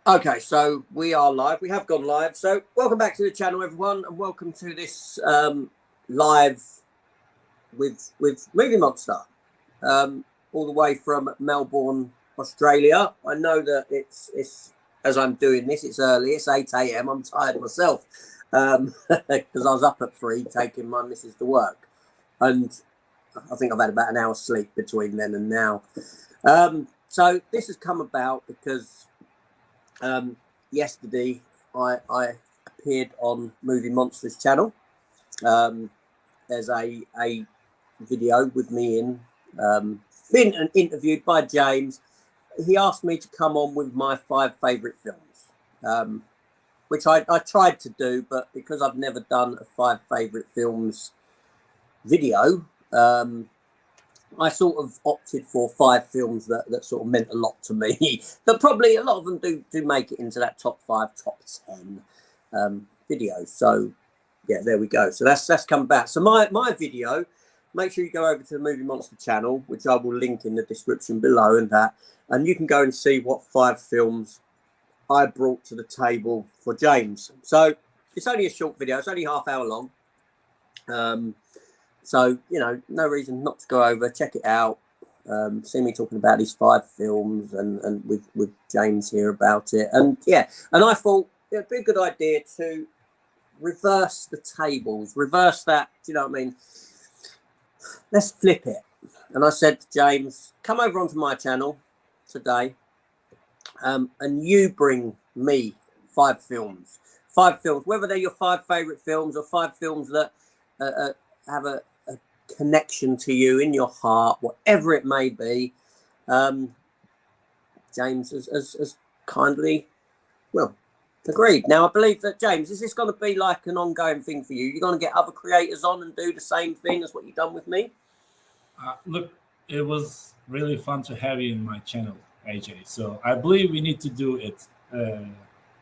Okay, so we are live. We have gone live. So welcome back to the channel, everyone, and welcome to this live with Movie Monster, all the way from Melbourne, Australia. I know that it's as I'm doing this, it's early. It's 8 a.m. I'm tired myself because I was up at 3 taking my missus to work, and I think I've had about an hour's sleep between then and now. So this has come about because yesterday I appeared on Movie Monster's channel. There's a video with me in, been interviewed by James. He asked me to come on with my 5 favourite films, which I tried to do, but because I've never done a 5 favourite films video, I sort of opted for 5 films that sort of meant a lot to me. But probably a lot of them do make it into that top 5, top 10 videos. So yeah, there we go. So that's come back. So my video, make sure you go over to the Movie Monster channel, which I will link in the description below, and you can go and see what 5 films I brought to the table for James. So it's only a short video. It's only half-hour long. So, you know, no reason not to go over, check it out, see me talking about these 5 films and with James here about it. And yeah, and I thought it'd be a good idea to reverse the tables, reverse that, do you know what I mean? Let's flip it. And I said to James, come over onto my channel today and you bring me 5 films. 5 films, whether they're your 5 favourite films or 5 films that have a connection to you in your heart, whatever it may be. James has kindly, well, agreed. Now, I believe that, James, is this going to be like an ongoing thing for you? You're going to get other creators on and do the same thing as what you've done with me? Look, it was really fun to have you in my channel, AJ. So I believe we need to do it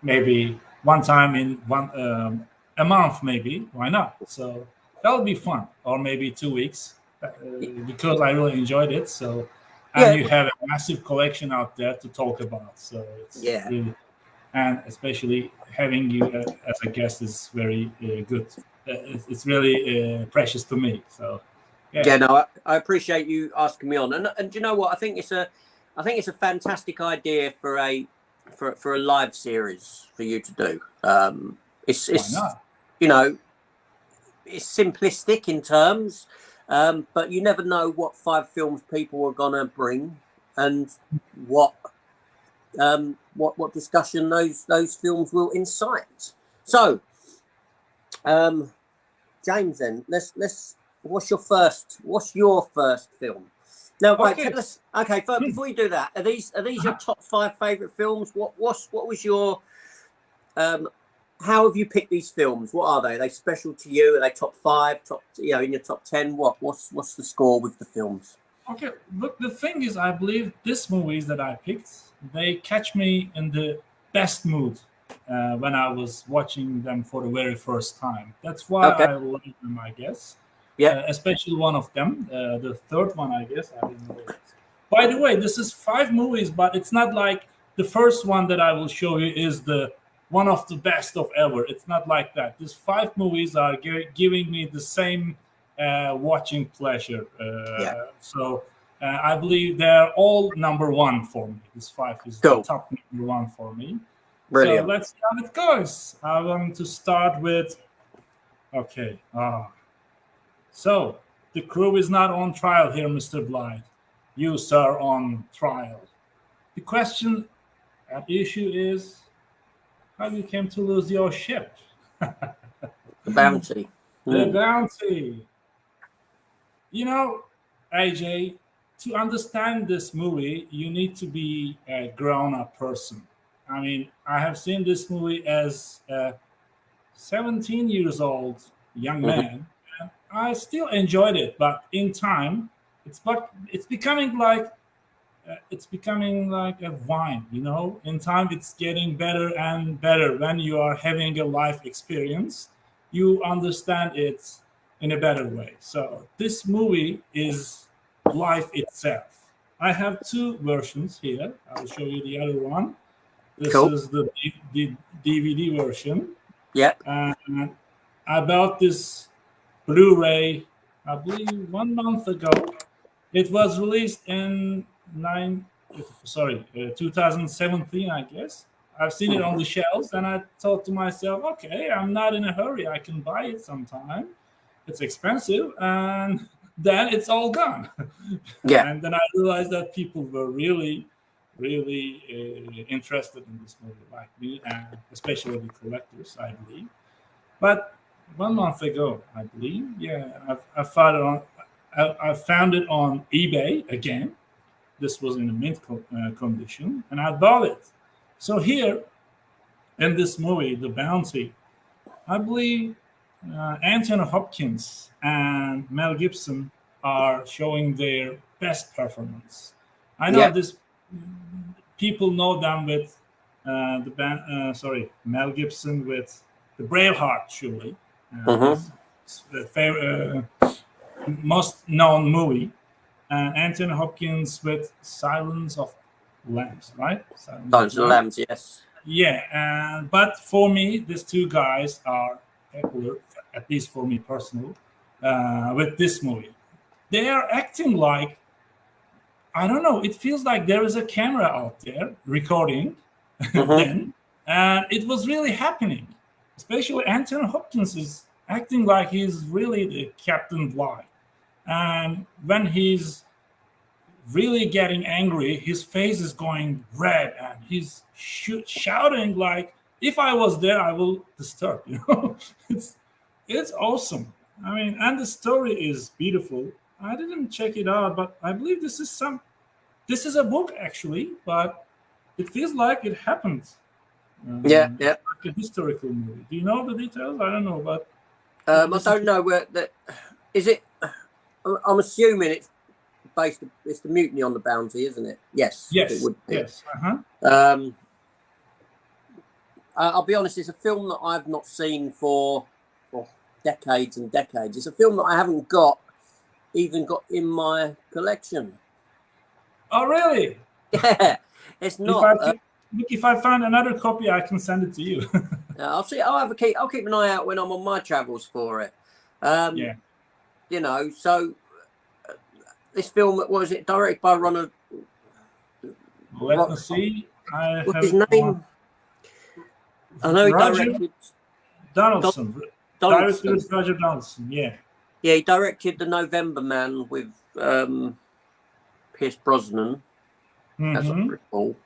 maybe one time in a month, maybe. Why not? So that would be fun, or maybe 2 weeks, because I really enjoyed it. So, and you have a massive collection out there to talk about. So it's really, and especially having you as a guest is very good. It's really precious to me. So, yeah, no, I appreciate you asking me on, and do you know what? I think it's a fantastic idea for a live series for you to do. It's you know. It's simplistic in terms, but you never know what 5 films people are gonna bring and what discussion those films will incite. So, James, then let's. What's your first film? Now, right, tell us. Okay, first, before you do that, are these your top 5 favourite films? What was your how have you picked these films? What are they? Are they special to you? Are they top 5, in your top 10? What's the score with the films? Okay, look, the thing is, I believe these movies that I picked, they catch me in the best mood when I was watching them for the very first time. That's why I love them, I guess. Yeah. Especially one of them, the third one, I guess. I didn't know it. By the way, this is 5 movies, but it's not like the first one that I will show you is the one of the best of ever. It's not like that. These 5 movies are giving me the same watching pleasure. So I believe they're all number 1 for me. This 5 is the top number 1 for me. Brilliant. So let's see how it goes. I want to start with, okay. So the crew is not on trial here, Mr. Blythe. You, sir, on trial. The question at issue is, how you came to lose your ship? The bounty. The bounty. You know, AJ, to understand this movie, you need to be a grown-up person. I mean, I have seen this movie as a 17 years old young man, and I still enjoyed it. But in time, it's becoming like a wine, you know. In time, it's getting better and better. When you are having a life experience, you understand it in a better way. So this movie is life itself. I have 2 versions here. I'll show you the other one. This Cool. is the DVD version. Yeah. And I bought this Blu-ray, I believe, 1 month ago. It was released in 2017, I guess. I've seen it on the shelves, and I thought to myself, okay, I'm not in a hurry. I can buy it sometime. It's expensive, and then it's all gone. Yeah. And then I realized that people were really, really interested in this movie, like me, and especially the collectors, I believe. But 1 month ago, I believe, I found it on eBay again. This was in a mint condition, and I bought it. So here, in this movie, The Bounty, I believe Anthony Hopkins and Mel Gibson are showing their best performance. I know Yeah. this. People know them with Mel Gibson with the Braveheart, surely. The most known movie, and Anthony Hopkins with Silence of Lambs, right? Silence of the Lambs, yes. Yeah, but for me, these two guys are popular, at least for me personal, with this movie. They are acting like, I don't know, it feels like there is a camera out there recording then, and it was really happening. Especially Anthony Hopkins is acting like he's really the Captain Bligh. And when he's really getting angry, his face is going red, and he's shouting like, "If I was there, I will disturb." It's awesome. I mean, and the story is beautiful. I didn't check it out, but I believe this is a book actually, but it feels like it happened. Yeah. Like a historical movie. Do you know the details? I don't know, but I don't know where that is. It. I'm assuming it's it's the Mutiny on the Bounty, isn't it? Yes. Yes. It would be. Yes. I'll be honest. It's a film that I've not seen for decades and decades. It's a film that I haven't even got in my collection. Oh, really? Yeah, it's not. If I find another copy, I can send it to you. I'll see. I'll keep an eye out when I'm on my travels for it. Yeah. You know, so this film, what was it? Directed by Ronald. Let me see. What's his name? I know he directed. Donaldson. Director is Roger Donaldson. Yeah. Yeah, he directed The November Man with Pierce Brosnan. That's what I recall.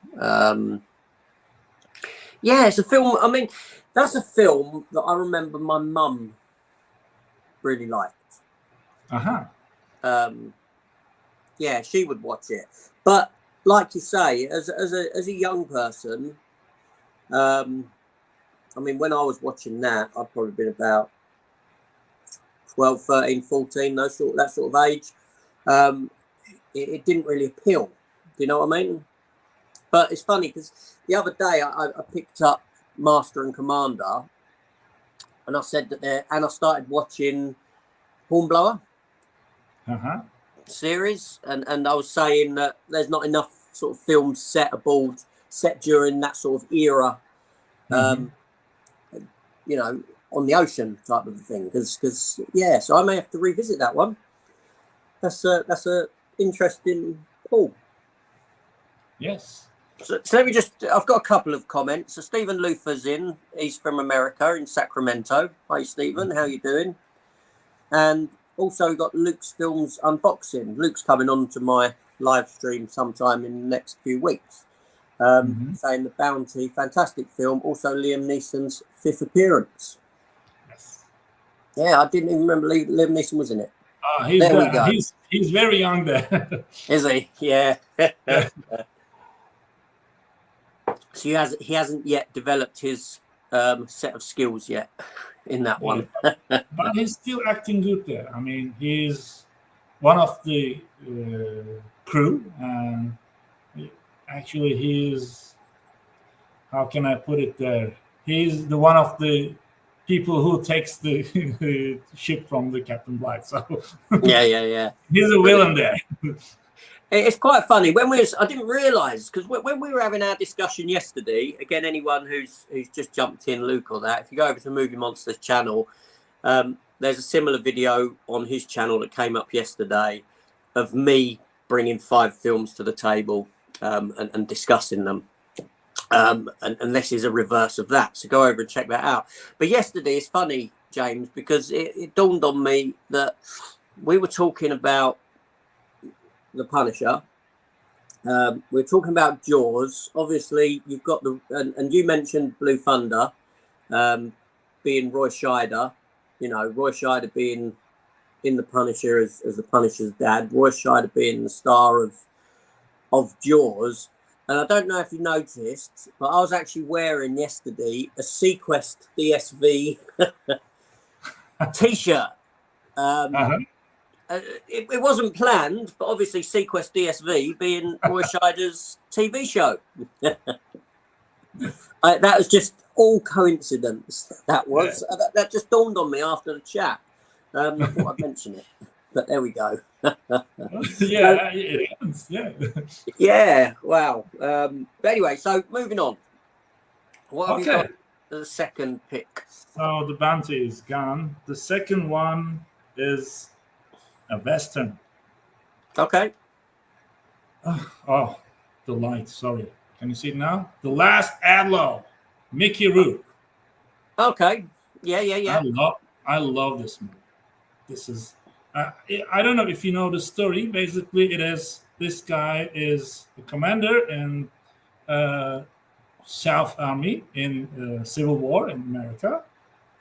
Yeah, it's a film. I mean, that's a film that I remember my mum really liked. Yeah, she would watch it. But like you say, as a young person, I mean, when I was watching that, I'd probably been about 12, 13, 14, that sort of age. It didn't really appeal. Do you know what I mean? But it's funny because the other day I picked up Master and Commander, and I said that and I started watching Hornblower series, and I was saying that there's not enough sort of films set during that sort of era, you know, on the ocean type of thing. Because so I may have to revisit that one. That's a interesting pull. Yes. So let me I've got a couple of comments. So Stephen Luther's in. He's from America, in Sacramento. Hi, Stephen. How you doing? And also we've got Luke's Films Unboxing. Luke's coming on to my live stream sometime in the next few weeks. Saying The Bounty, fantastic film. Also Liam Neeson's 5th appearance. Yes. Yeah, I didn't even remember Liam Neeson was in it. There we go. He's very young there. Is he? Yeah. So he hasn't yet developed his set of skills yet in that one. But he's still acting good there. I mean, he's one of the crew, and actually he's, how can I put it there? He's the one of the people who takes the ship from the Captain Bligh. So yeah. He's a villain there. It's quite funny when I didn't realise, because when we were having our discussion yesterday, again, anyone who's just jumped in, Luke or that, if you go over to Movie Monsters channel, there's a similar video on his channel that came up yesterday of me bringing 5 films to the table and discussing them. And this is a reverse of that. So go over and check that out. But yesterday, it's funny, James, because it dawned on me that we were talking about The Punisher. We're talking about Jaws. Obviously, you've got and you mentioned Blue Thunder, being Roy Scheider. You know, Roy Scheider being in The Punisher as the Punisher's dad. Roy Scheider being the star of Jaws. And I don't know if you noticed, but I was actually wearing yesterday a Sequest DSV T-shirt. It wasn't planned, but obviously Sequest DSV being Roy Scheider's TV show. That was just all coincidence. That was that just dawned on me after the chat. I thought I'd mention it, but there we go. Yeah, it happens. Yeah. Yeah. Wow. But anyway, so moving on. What have you got? The second pick. So the bounty is gone. The second one is a Western. Okay. Oh, the light. Sorry. Can you see it now? The Last Outlaw, Mickey Rourke. Okay. Yeah. I love this movie. This is. I don't know if you know the story. Basically, it is this guy is a commander in South Army in Civil War in America,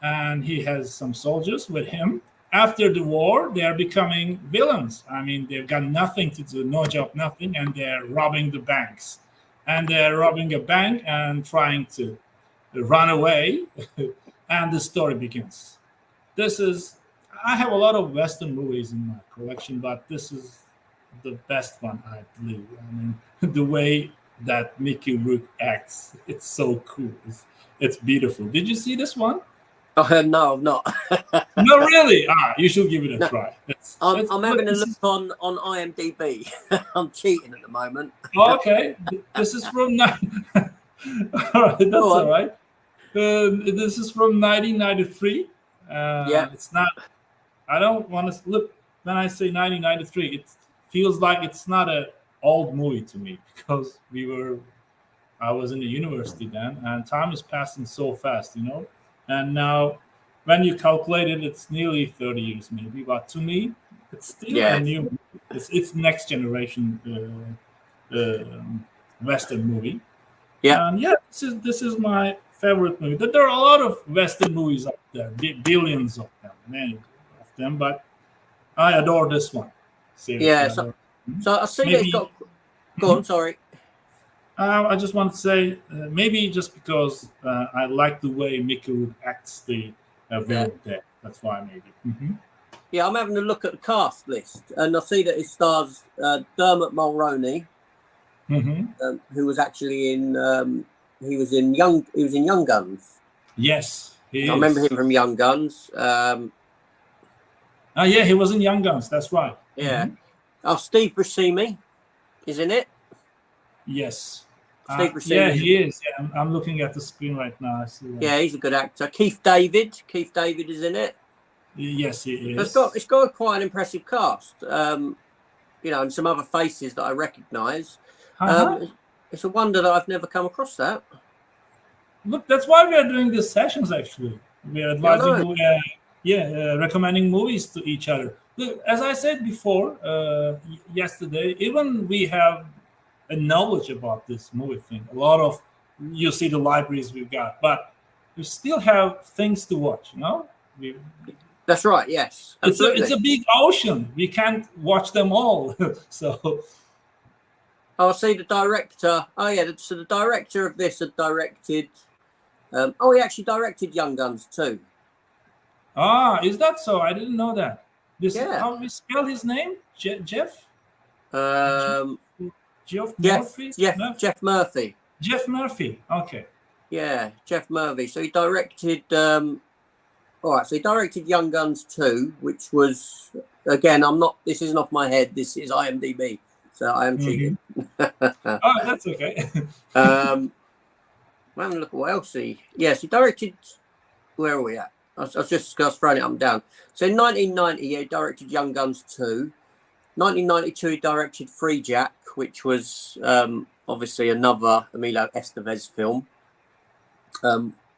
and he has some soldiers with him. After the war, they are becoming villains. I mean, they've got nothing to do, no job, nothing, and they're robbing the banks. And they're robbing a bank and trying to run away, and the story begins. I have a lot of Western movies in my collection, but this is the best one, I believe. I mean, the way that Mickey Rourke acts, it's so cool. It's beautiful. Did you see this one? No, I'm not. No, really? You should give it a try. I'm having a look on IMDb. I'm cheating at the moment. Okay, this is from all right. That's all right. This is from 1993. It's not. I don't want to look when I say 1993. It feels like it's not an old movie to me because I was in the university then, and time is passing so fast, you know. And now, when you calculate it, it's nearly 30 years, maybe. But to me, it's still a new. It's next generation Western movie. Yeah, and this is my favorite movie. There are a lot of Western movies out there, billions of them, many of them. But I adore this one. Seriously, yeah. So I see that it's got. Go on, sorry. I just want to say, maybe just because I like the way Mickey Rourke acts the villain there. That's why, maybe. Mm-hmm. Yeah, I'm having a look at the cast list, and I see that it stars Dermot Mulroney, who was actually in. He was in Young Guns. Yes, I remember him from Young Guns. Yeah, he was in Young Guns. That's right. Yeah. Mm-hmm. Oh, Steve Buscemi is in it. Yes. Yeah, he is. Yeah, I'm looking at the screen right now. I see that. Yeah, he's a good actor. Keith David is in it. Yes, he is. It's got quite an impressive cast. You know, and some other faces that I recognise. It's a wonder that I've never come across that. Look, that's why we are doing these sessions. Actually, we are advising, recommending movies to each other. Look, as I said before, yesterday, even we have a knowledge about this movie thing. A lot of, you see the libraries we've got, but we still have things to watch, you know? That's right, yes. Absolutely. It's a big ocean. We can't watch them all. So. Oh, I see the director. Oh, yeah, so the director of this had directed... he actually directed Young Guns too. Is that so? I didn't know that. How we spell his name? Jeff? Jeff Murphy. Jeff Murphy. Okay. Yeah, Jeff Murphy. So he directed. So he directed Young Guns 2, which was again. This isn't off my head. This is IMDb. so I am cheating. Oh, that's okay. I'm having a look at what else he. Yes, he directed. Where are we at? I was just throwing it up and down. So in 1990, he directed Young Guns 2. 1992, he directed Free Jack, which was obviously another Emilio Estevez film,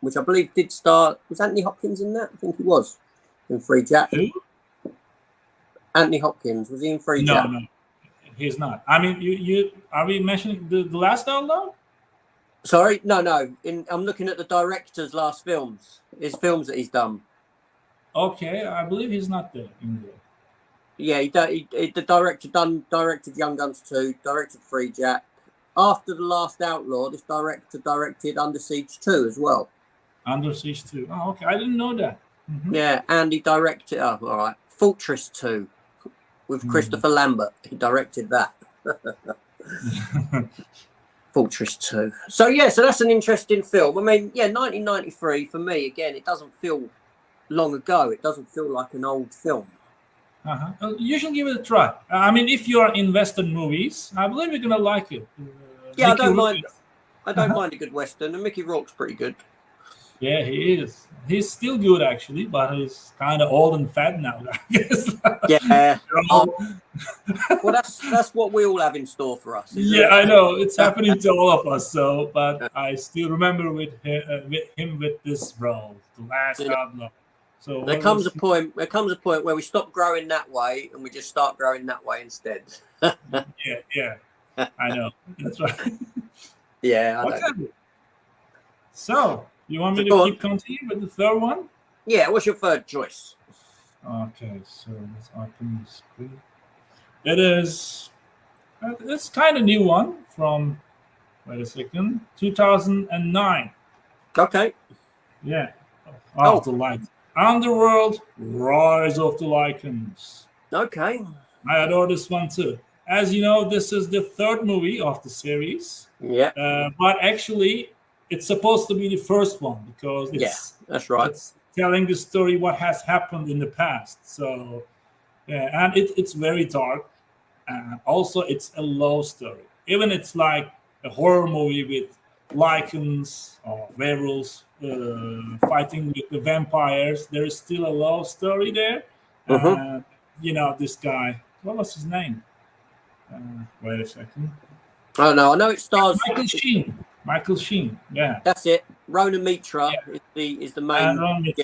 which I believe did star. Was Anthony Hopkins in that? I think he was in Free Jack. Who? Anthony Hopkins, was he in Free No, Jack? no, he's not. I mean, you are we mentioning the last outlaw? Sorry, no. I'm looking at the director's last films. His films that he's done. Okay, I believe he's not there in there. Yeah, the director directed Young Guns 2, directed Free Jack. After The Last Outlaw, this director directed Under Siege 2 as well. Under Siege 2. Oh, okay. I didn't know that. Mm-hmm. Yeah, and he directed, all right, Fortress 2 with Christopher Lambert. He directed that. Fortress 2. So, yeah, so that's an interesting film. I mean, yeah, 1993, for me, again, it doesn't feel long ago. It doesn't feel like an old film. You should give it a try. I mean, if you are in Western movies, I believe you're going to like it. Yeah, I don't mind. I don't mind a good Western, and Mickey Rourke's pretty good. Yeah, he is. He's still good, actually, but he's kind of old and fat now, I guess. Yeah. Well, that's what we all have in store for us. Yeah, I know. It's happening to all of us. So, but I still remember with him with this role, The Last Outlaw. So there comes a point where we stop growing that way and we just start growing that way instead. yeah. I know. That's right. Yeah. So, you want me to keep continuing with the third one? Yeah, what's your third choice? Okay, so let's open the screen. It's kind of new one from, wait a second, 2009. Okay. Yeah. Of the Light. Underworld, Rise of the Lycans. Okay. I adore this one too. As you know, this is the third movie of the series. Yeah. But actually, it's supposed to be the first one because that's right. It's telling the story what has happened in the past. So, yeah, and it's very dark. And also, it's a love story. Even it's like a horror movie with lycans or werewolves fighting with the vampires. There is still a love story there. You know, this guy, what was his name? Wait a second. Oh no, I know it stars Michael Sheen. Yeah, that's it. Rona Mitra is the main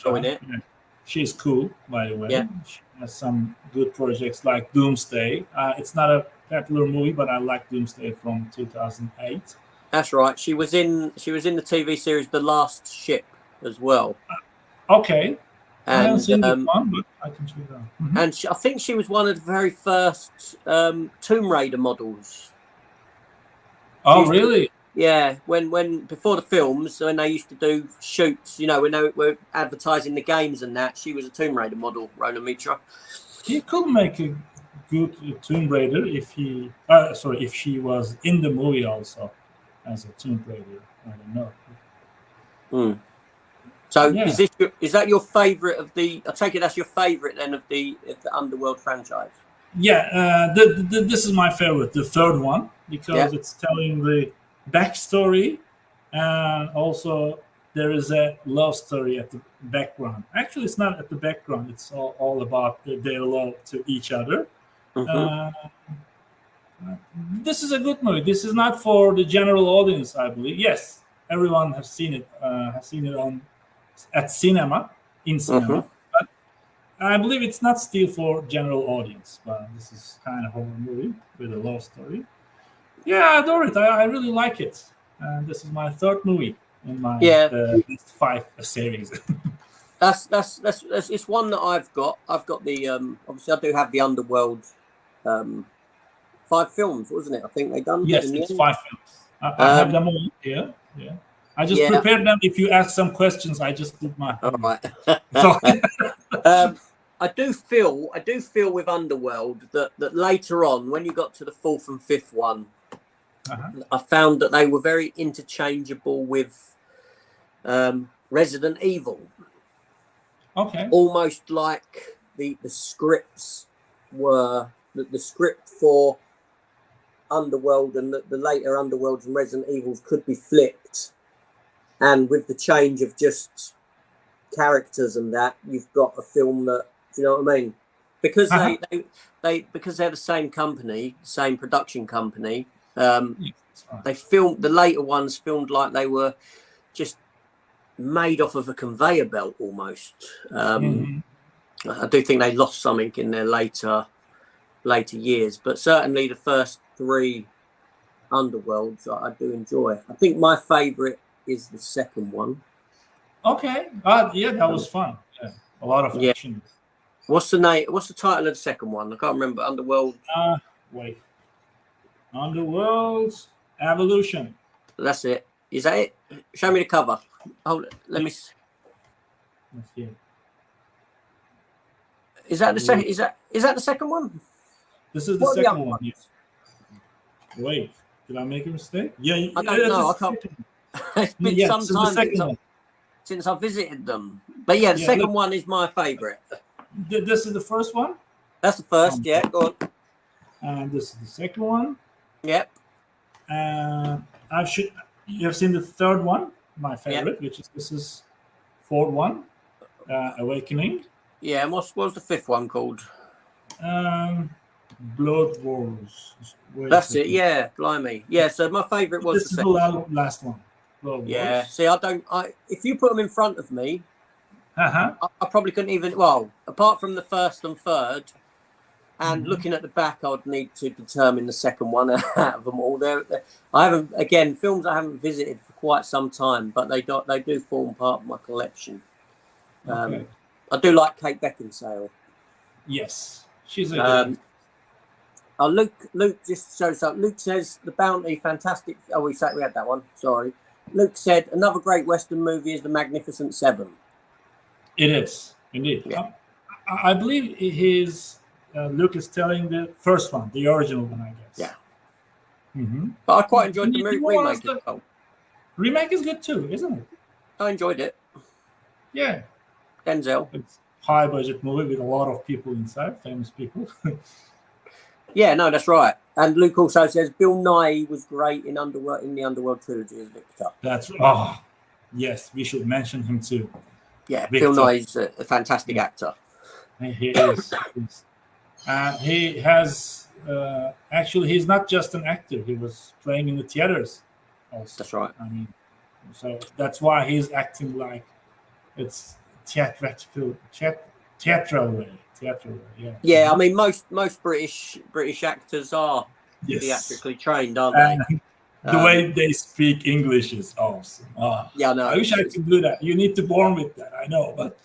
girl in it. Yeah. She's cool, by the way. Yeah. She has some good projects like Doomsday. It's not a popular movie, but I like Doomsday from 2008. That's right. She was in the TV series The Last Ship as well. Okay. And, I haven't seen that one, but I can check it out. Mm-hmm. And I think she was one of the very first Tomb Raider models. Oh, really? Yeah. When before the films, when they used to do shoots, you know, when they were advertising the games and that, she was a Tomb Raider model, Rona Mitra. He could make a good Tomb Raider if she was in the movie also as a Tomb Raider. I don't know. So is that your favorite of the? I take it that's your favorite then of the Underworld franchise. Yeah, this is my favorite, the third one, because it's telling the backstory, and also there is a love story at the background. Actually, it's not at the background; it's all about their love to each other. This is a good movie. This is not for the general audience, I believe. Yes, everyone has seen it. At cinema, in cinema, but I believe it's not still for general audience. But this is kind of horror movie with a love story. Yeah, I adore it. I really like it. And this is my third movie in my list 5 series. That's it's one that I've got. I've got the obviously I do have the Underworld 5 films, wasn't it? I think they done. Yes, it's 5 films. I have them all here. Yeah. I just prepared them. If you ask some questions, I just did my. All right. I do feel with Underworld that later on, when you got to the 4th and 5th one, I found that they were very interchangeable with Resident Evil. Okay. Almost like the scripts were the script for Underworld and the later Underworlds and Resident Evils could be flipped, and with the change of just characters and that, you've got a film that, do you know what I mean? Because because they're the same company, same production company. They filmed the later ones filmed like they were just made off of a conveyor belt almost. I do think they lost something in their later years, but certainly the first 3 Underworlds I do enjoy. I think my favourite is the second one. Okay. Yeah, that was fun. Yeah, a lot of action. What's the name? What's the title of the second one? I can't remember. Underworld. Wait. Underworld's Evolution. That's it. Is that it? Show me the cover. Hold it. Let me. Let's see. Is that the second? Is that the second one? This is the second one. Yes. Wait, did I make a mistake? Yeah, I don't know. I can't. It's been some time since I visited them. But yeah, the second one is my favourite. This is the first one? That's the first, yeah. Go on. And this is the second one. Yep. You have seen the third one, my favorite, which is this is fourth one, Awakening. Yeah, and what was the fifth one called? Blood Wars. That's it, yeah, blimey. Yeah, so my favourite was this is the last one. Yeah, see, if you put them in front of me, I probably couldn't even, well, apart from the first and third, and looking at the back, I would need to determine the second one out of them all. I haven't, again, films I haven't visited for quite some time, but they do form part of my collection. Okay. I do like Kate Beckinsale. Yes, she's a good. Luke just shows up. Luke says The Bounty, fantastic. Oh, we had that one. Sorry. Luke said another great Western movie is The Magnificent Seven. It is indeed. Yeah. I believe Luke is telling the first one, the original one, I guess. Yeah. But I quite enjoyed the remake. Remake is good too, isn't it? I enjoyed it. Yeah. Denzel. It's a high budget movie with a lot of people inside, famous people. Yeah, no, that's right. And Luke also says Bill Nighy was great in the Underworld trilogy as Victor. Yes, we should mention him too. Yeah, Victor. Bill Nighy's a fantastic actor. He is. And he has actually, he's not just an actor. He was playing in the theaters also. That's right. I mean, so that's why he's acting like it's theatrical way. Yeah. Yeah, I mean most British actors are theatrically trained, aren't they? The way they speak English is awesome. Yeah, no. I wish I could do that. You need to born with that. I know, but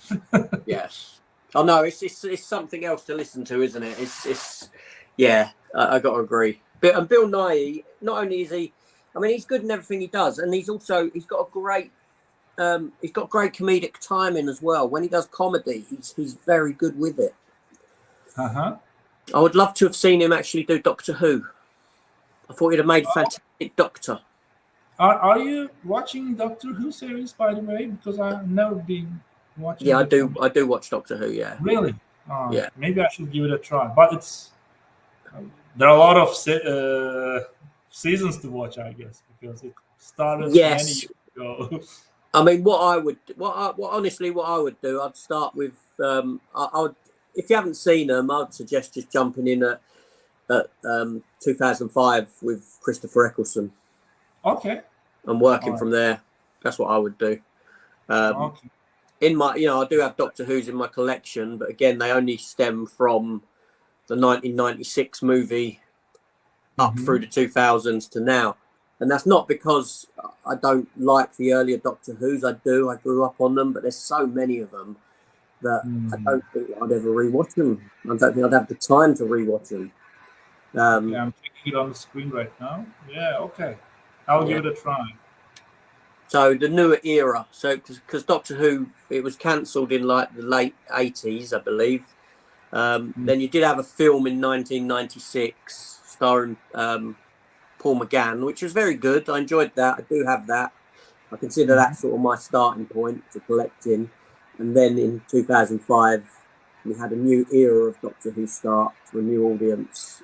yes. Oh no, it's something else to listen to, isn't it? It's yeah. I got to agree. But Bill Nighy, not only is he, I mean, he's good in everything he does, and he's got great comedic timing as well. When he does comedy, he's very good with it. I would love to have seen him actually do Doctor Who. I thought he'd have made a fantastic Doctor. Are you watching Doctor Who series, by the way? Because I've never been watching. Yeah, I do watch Doctor Who. Yeah. Really? Yeah. Maybe I should give it a try. But there are a lot of seasons to watch, I guess, because it started many years ago. I mean, what I would do, I'd start with, I would, if you haven't seen them, I'd suggest just jumping in at 2005 with Christopher Eccleston. Okay. And working from there. That's what I would do. Okay. In my, I do have Doctor Who's in my collection, but again, they only stem from the 1996 movie up through the 2000s to now. And that's not because I don't like the earlier Doctor Who's. I do. I grew up on them, but there's so many of them that I don't think I'd ever rewatch them. I don't think I'd have the time to rewatch them. I'm checking it on the screen right now. Yeah, okay. I'll give it a try. So the newer era. So because Doctor Who, it was cancelled in like the late 80s, I believe. Then you did have a film in 1996 starring Paul McGann, which was very good. I enjoyed that. I do have that. I consider that sort of my starting point for collecting. And then in 2005, we had a new era of Doctor Who start to a new audience.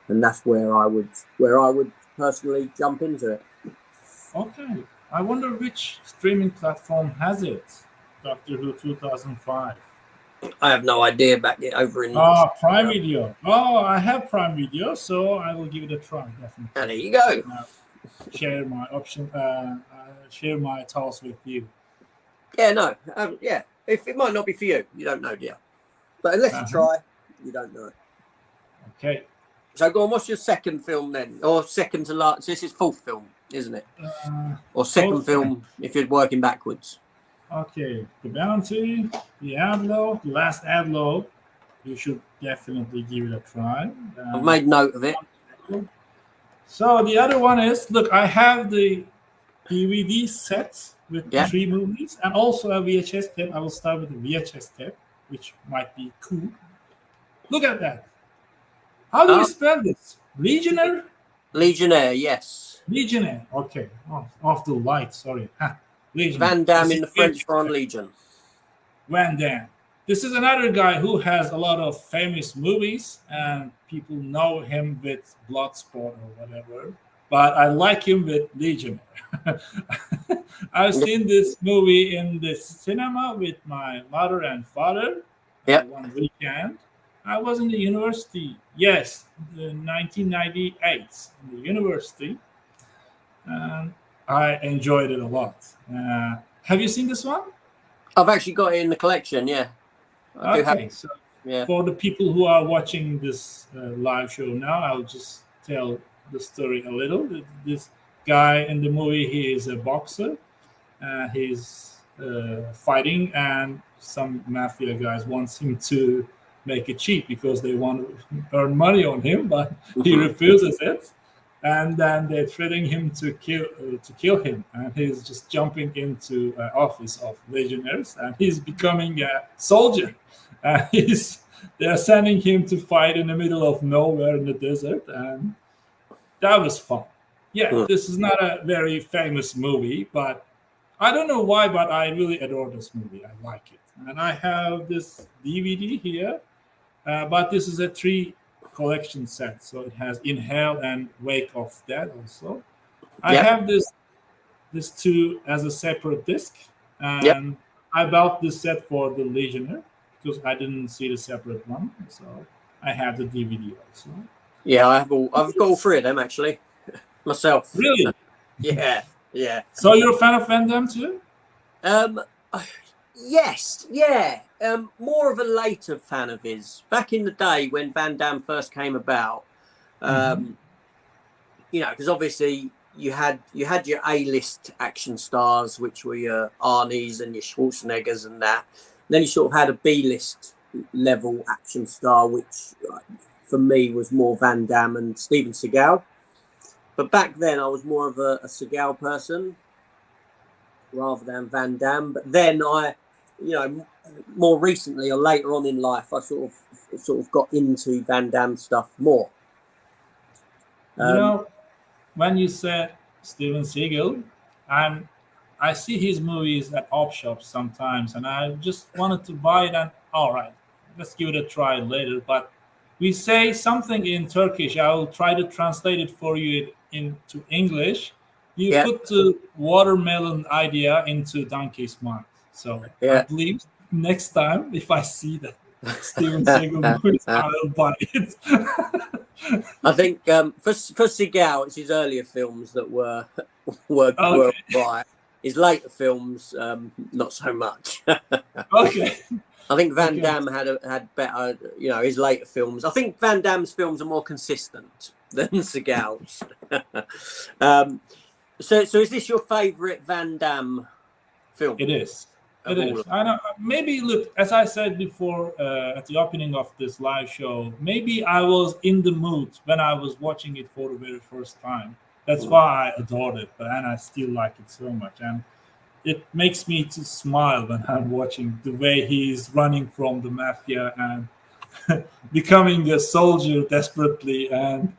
and that's where I would personally jump into it. Okay. I wonder which streaming platform has it. Doctor Who 2005. I have no idea back over in. Prime Video. Oh, I have Prime Video, so I will give it a try. Definitely. And there you go. Share my option. Share my thoughts with you. Yeah, no, yeah. If it might not be for you, you don't know, dear. But unless you try, you don't know. Okay. So go on. What's your second film then, or second to last? This is fourth film, isn't it? Or second film if you're working backwards. Okay, The Bounty, The Adlo, The Last Adlo. You should definitely give it a try. I've made note of it. So the other one is, look, I have the DVD set with 3 movies and also a VHS tape. I will start with the VHS tape, which might be cool. Look at that. How do you spell this? Legionnaire? Legionnaire, yes. Legionnaire. Okay. Off the light, sorry. Van Damme in the French Foreign Legion. Van Damme. This is another guy who has a lot of famous movies, and people know him with Bloodsport or whatever. But I like him with Legionnaire. I've seen this movie in the cinema with my mother and father one weekend. I was in the university. Yes, 1998 in the university. And I enjoyed it a lot. Have you seen this one? I've actually got it in the collection, yeah. So for the people who are watching this live show now, I'll just tell the story a little. This guy in the movie, he is a boxer. He's fighting, and some mafia guys wants him to make a cheat because they want to earn money on him, but he refuses it. And then they're threatening him to kill him, and he's just jumping into an office of legionnaires, and he's becoming a soldier. They're sending him to fight in the middle of nowhere in the desert, and that was fun. Yeah, this is not a very famous movie, but I don't know why, but I really adore this movie. I like it, and I have this DVD here, but this is a 3 collection set, so it has Inhale and Wake of Dead also. I have this 2 as a separate disc, and I bought this set for the Legionnaire because I didn't see the separate one, so I have the DVD also. Yeah, I've got all 3 of them actually myself. Really? Yeah. So you're a fan of Van Damme too? Yes, yeah. More of a later fan of his. Back in the day when Van Damme first came about, because obviously you had your A-list action stars, which were your Arnie's and your Schwarzeneggers and that. And then you sort of had a B-list level action star, which for me was more Van Damme and Steven Seagal. But back then I was more of a Seagal person rather than Van Damme. But then more recently or later on in life, I sort of got into Van Damme stuff more. When you said Steven Seagal, I see his movies at op shops sometimes, and I just wanted to buy it. And all right, let's give it a try later. But we say something in Turkish. I will try to translate it for you into English. You put the watermelon idea into Donkey's mind. So I believe next time if I see that Steven Seagal movie, I'll buy it. I think for Seagal, it's his earlier films that were right. His later films, not so much. Okay. I think Van Damme had better, his later films. I think Van Damme's films are more consistent than Seagal's. So is this your favourite Van Damme film? It is. It is. I know. Maybe look, as I said before at the opening of this live show, maybe I was in the mood when I was watching it for the very first time. That's why I adored it, and I still like it so much. And it makes me to smile when I'm watching the way he's running from the mafia and becoming a soldier desperately. And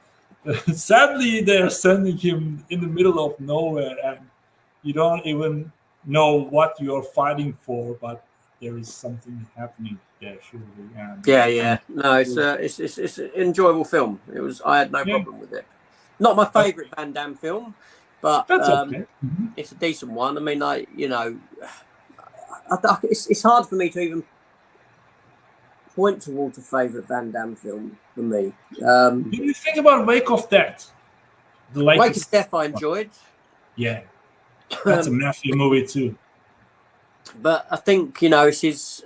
sadly, they're sending him in the middle of nowhere, and you don't even know what you're fighting for, but there is something happening there, surely. And Yeah. No, it's an enjoyable film. I had no Yeah. problem with it. Not my favorite Van Damme film, but that's okay. it's a decent one. I mean, it's hard for me to even point towards a favorite Van Damme film for me. Do you think about Wake of Death? The latest Wake of Death I enjoyed. Yeah, that's a mafia movie too. But I think it's his.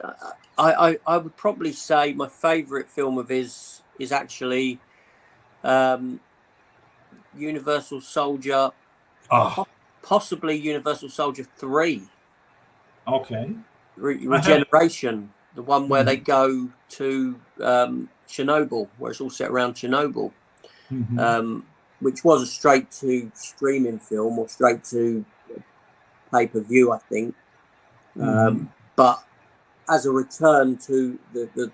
I would probably say my favourite film of his is actually Universal Soldier, possibly Universal Soldier 3. Okay. Regeneration, the one where they go to Chernobyl, where it's all set around Chernobyl, which was a straight to streaming film or straight to pay-per-view, I think. But as a return to the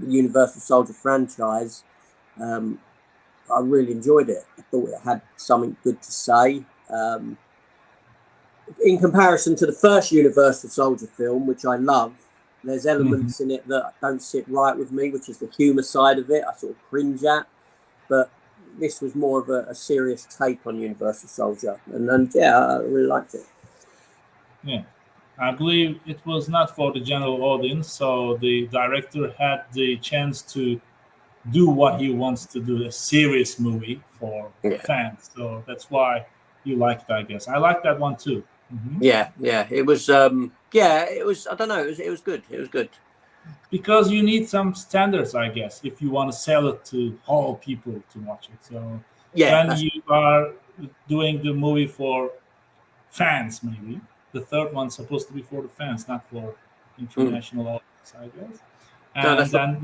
Universal Soldier franchise, I really enjoyed it. I thought it had something good to say. In comparison to the first Universal Soldier film, which I love, there's elements in it that don't sit right with me, which is the humour side of it. I sort of cringe at. But this was more of a serious take on Universal Soldier. And yeah, I really liked it. Yeah. I believe it was not for the general audience, so the director had the chance to do what he wants to do, a serious movie for fans. So that's why you liked it, I guess. I like that one too. Yeah. It was. It was. I don't know. It was good. It was good. Because you need some standards, I guess, if you want to sell it to all people to watch it. So when you are doing the movie for fans, maybe the third one's supposed to be for the fans, not for international audience, I guess. And then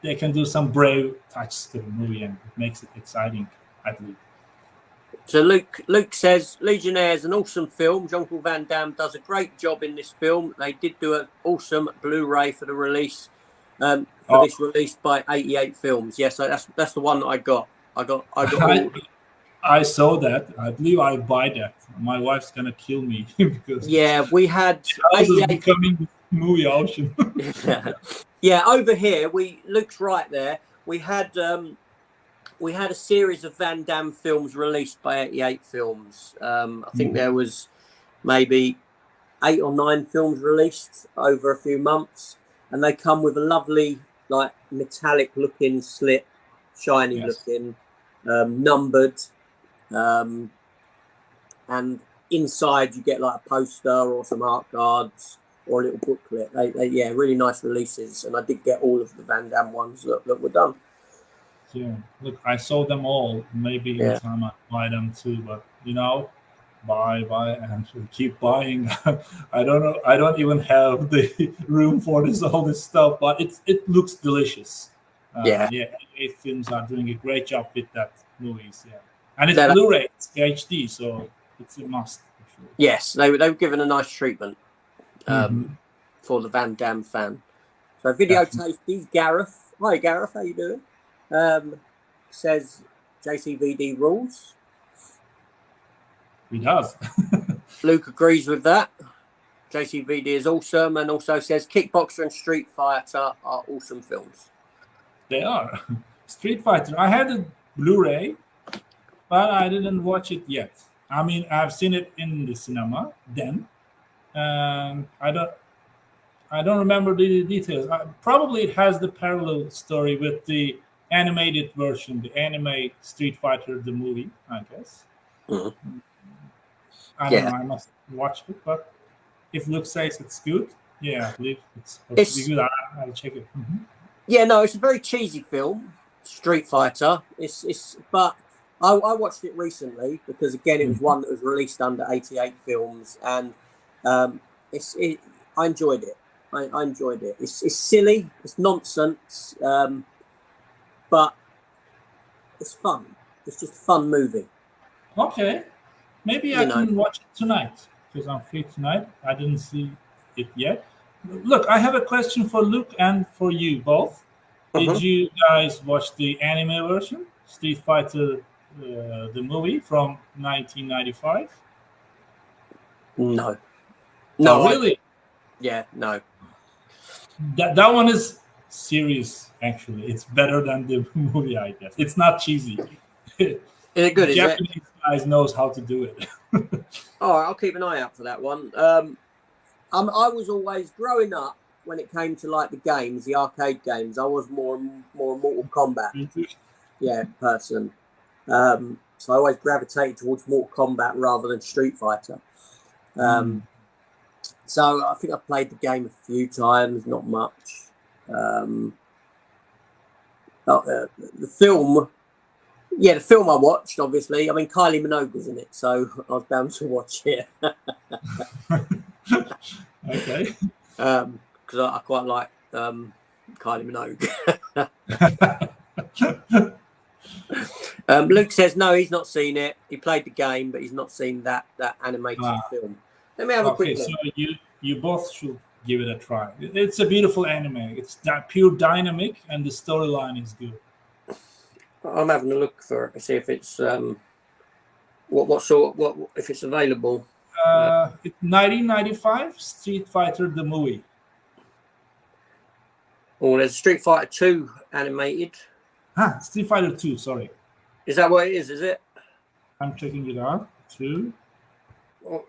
they can do some brave touches to the movie, and it makes it exciting, I believe. So Luke says Legionnaire is an awesome film. Jean-Claude Van Damme does a great job in this film. They did do an awesome Blu-ray for the release. This released by 88 Films. Yes, that's the one that I got. I got all. I saw that. I believe I buy that. My wife's gonna kill me because we had 88 becoming the movie auction. Over here Luke's right there. We had a series of Van Damme films released by 88 Films. I think there was maybe 8 or 9 films released over a few months, and they come with a lovely metallic looking slip, shiny looking, numbered. And inside you get a poster or some art cards or a little booklet. They really nice releases, and I did get all of the Van Damme ones that were done. Yeah, look, I saw them all. Maybe in time I buy them too, but buy and keep buying. I don't know. I don't even have the room for all this stuff, but it looks delicious. 88 Films are doing a great job with that movies. Yeah. And it's Blu-ray, it's HD, so it's a must. For sure. Yes, they were given a nice treatment for the Van Damme fan. So Video Tasties, Gareth. Hi Gareth, how you doing? Says JCVD rules. He does. Luke agrees with that. JCVD is awesome, and also says Kickboxer and Street Fighter are awesome films. They are. Street Fighter. I had a Blu-ray, but I didn't watch it yet. I mean, I've seen it in the cinema then. I don't remember the details. Probably it has the parallel story with the animated version, the anime Street Fighter, the movie, I guess. I don't know. I must watch it, but if Luke says it's good, I believe it's supposed to be good. I'll check it. Yeah, no, it's a very cheesy film, Street Fighter. But I watched it recently because again it was one that was released under 88 Films, and I enjoyed it. I enjoyed it. It's silly, it's nonsense, but it's fun. It's just a fun movie. Okay, maybe I can watch it tonight because I'm free tonight. I didn't see it yet. Look, I have a question for Luke and for you both. Did you guys watch the anime version, Street Fighter, the movie from 1995? No. No, really? No. That one is serious. Actually, it's better than the movie. I guess it's not cheesy. Is it good? Is it? Japanese guys knows how to do it. All right, I'll keep an eye out for that one. I was always growing up when it came to like the games, the arcade games. I was more Mortal Kombat, person. So I always gravitated towards Mortal Kombat rather than Street Fighter. So I think I played the game a few times, not much. The film. Yeah, the film I watched, obviously. I mean, Kylie Minogue was in it, so I was bound to watch it. Okay. Because I quite like Kylie Minogue. Luke says no, he's not seen it. He played the game, but he's not seen that animated film. Let me have a quick look. So you both should give it a try. It's a beautiful anime. It's pure dynamic, and the storyline is good. I'm having a look for it to see if it's what if it's available. It's 1995 Street Fighter the movie. Oh, there's Street Fighter 2 animated. Street Fighter 2. Sorry. Is that what it is? Is it? I'm checking it out. 2.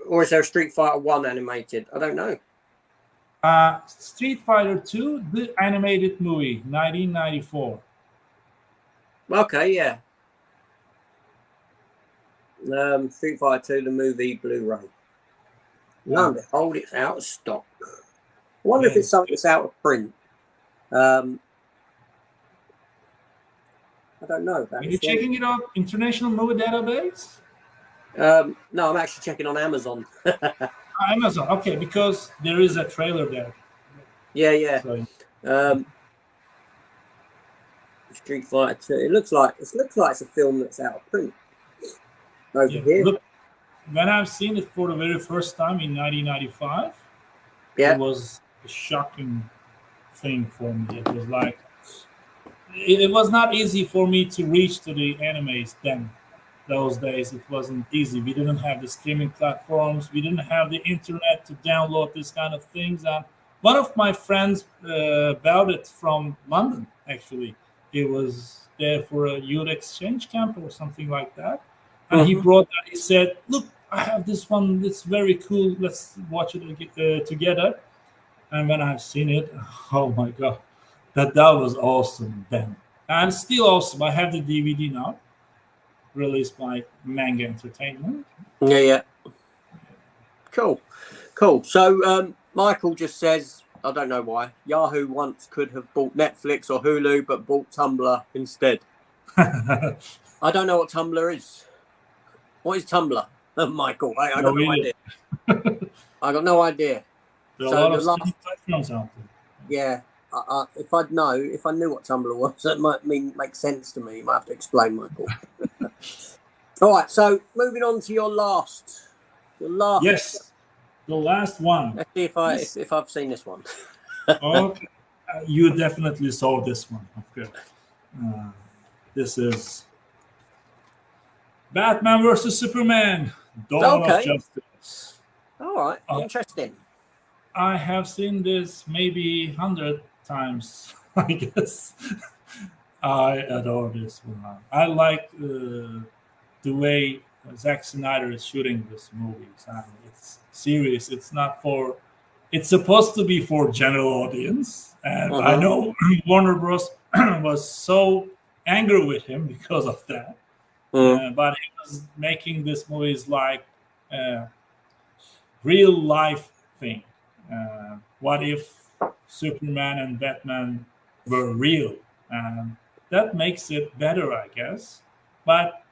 Or is there a Street Fighter 1 animated? I don't know. Street Fighter 2, the animated movie, 1994. Okay, yeah. Street Fighter 2, the movie, Blu-ray. Lo and behold, it's out of stock. I wonder if it's something that's out of print. I don't know. Are you checking it on International Movie Database? No, I'm actually checking on Amazon. Amazon, okay, because there is a trailer there. Yeah. So, Street Fighter 2. It looks like it's a film that's out of print. Over here. Look, when I've seen it for the very first time in 1995, it was a shocking thing for me. It was like it was not easy for me to reach to the animes then. Those days it wasn't easy. We didn't have the streaming platforms. We didn't have the internet to download this kind of things. And one of my friends bought it from London, actually. He was there for a youth exchange camp or something like that. And he brought that. He said, look, I have this one. It's very cool. Let's watch it together. And when I've seen it, oh my God, that was awesome then. And still awesome. I have the DVD now, released by Manga Entertainment. Yeah. Cool. So Michael just says, I don't know why, Yahoo once could have bought Netflix or Hulu, but bought Tumblr instead. I don't know what Tumblr is. What is Tumblr, Michael? I got no idea. I got no idea. There are a lot of platforms out there. Yeah. If I knew what Tumblr was, that might make sense to me. You might have to explain, Michael. All right, so moving on to your last. Yes, the last one. Let's see if I've seen this one. Okay, you definitely saw this one. Okay, this is Batman versus Superman: Dawn of Justice. All right, interesting. I have seen this maybe 100 times, I guess. I adore this one. I like the way Zack Snyder is shooting this movie. It's serious. It's not for. It's supposed to be for general audience, and I know Warner Bros. Was so angry with him because of that. But he was making this movies like real life thing. What if Superman and Batman were real? That makes it better, I guess. But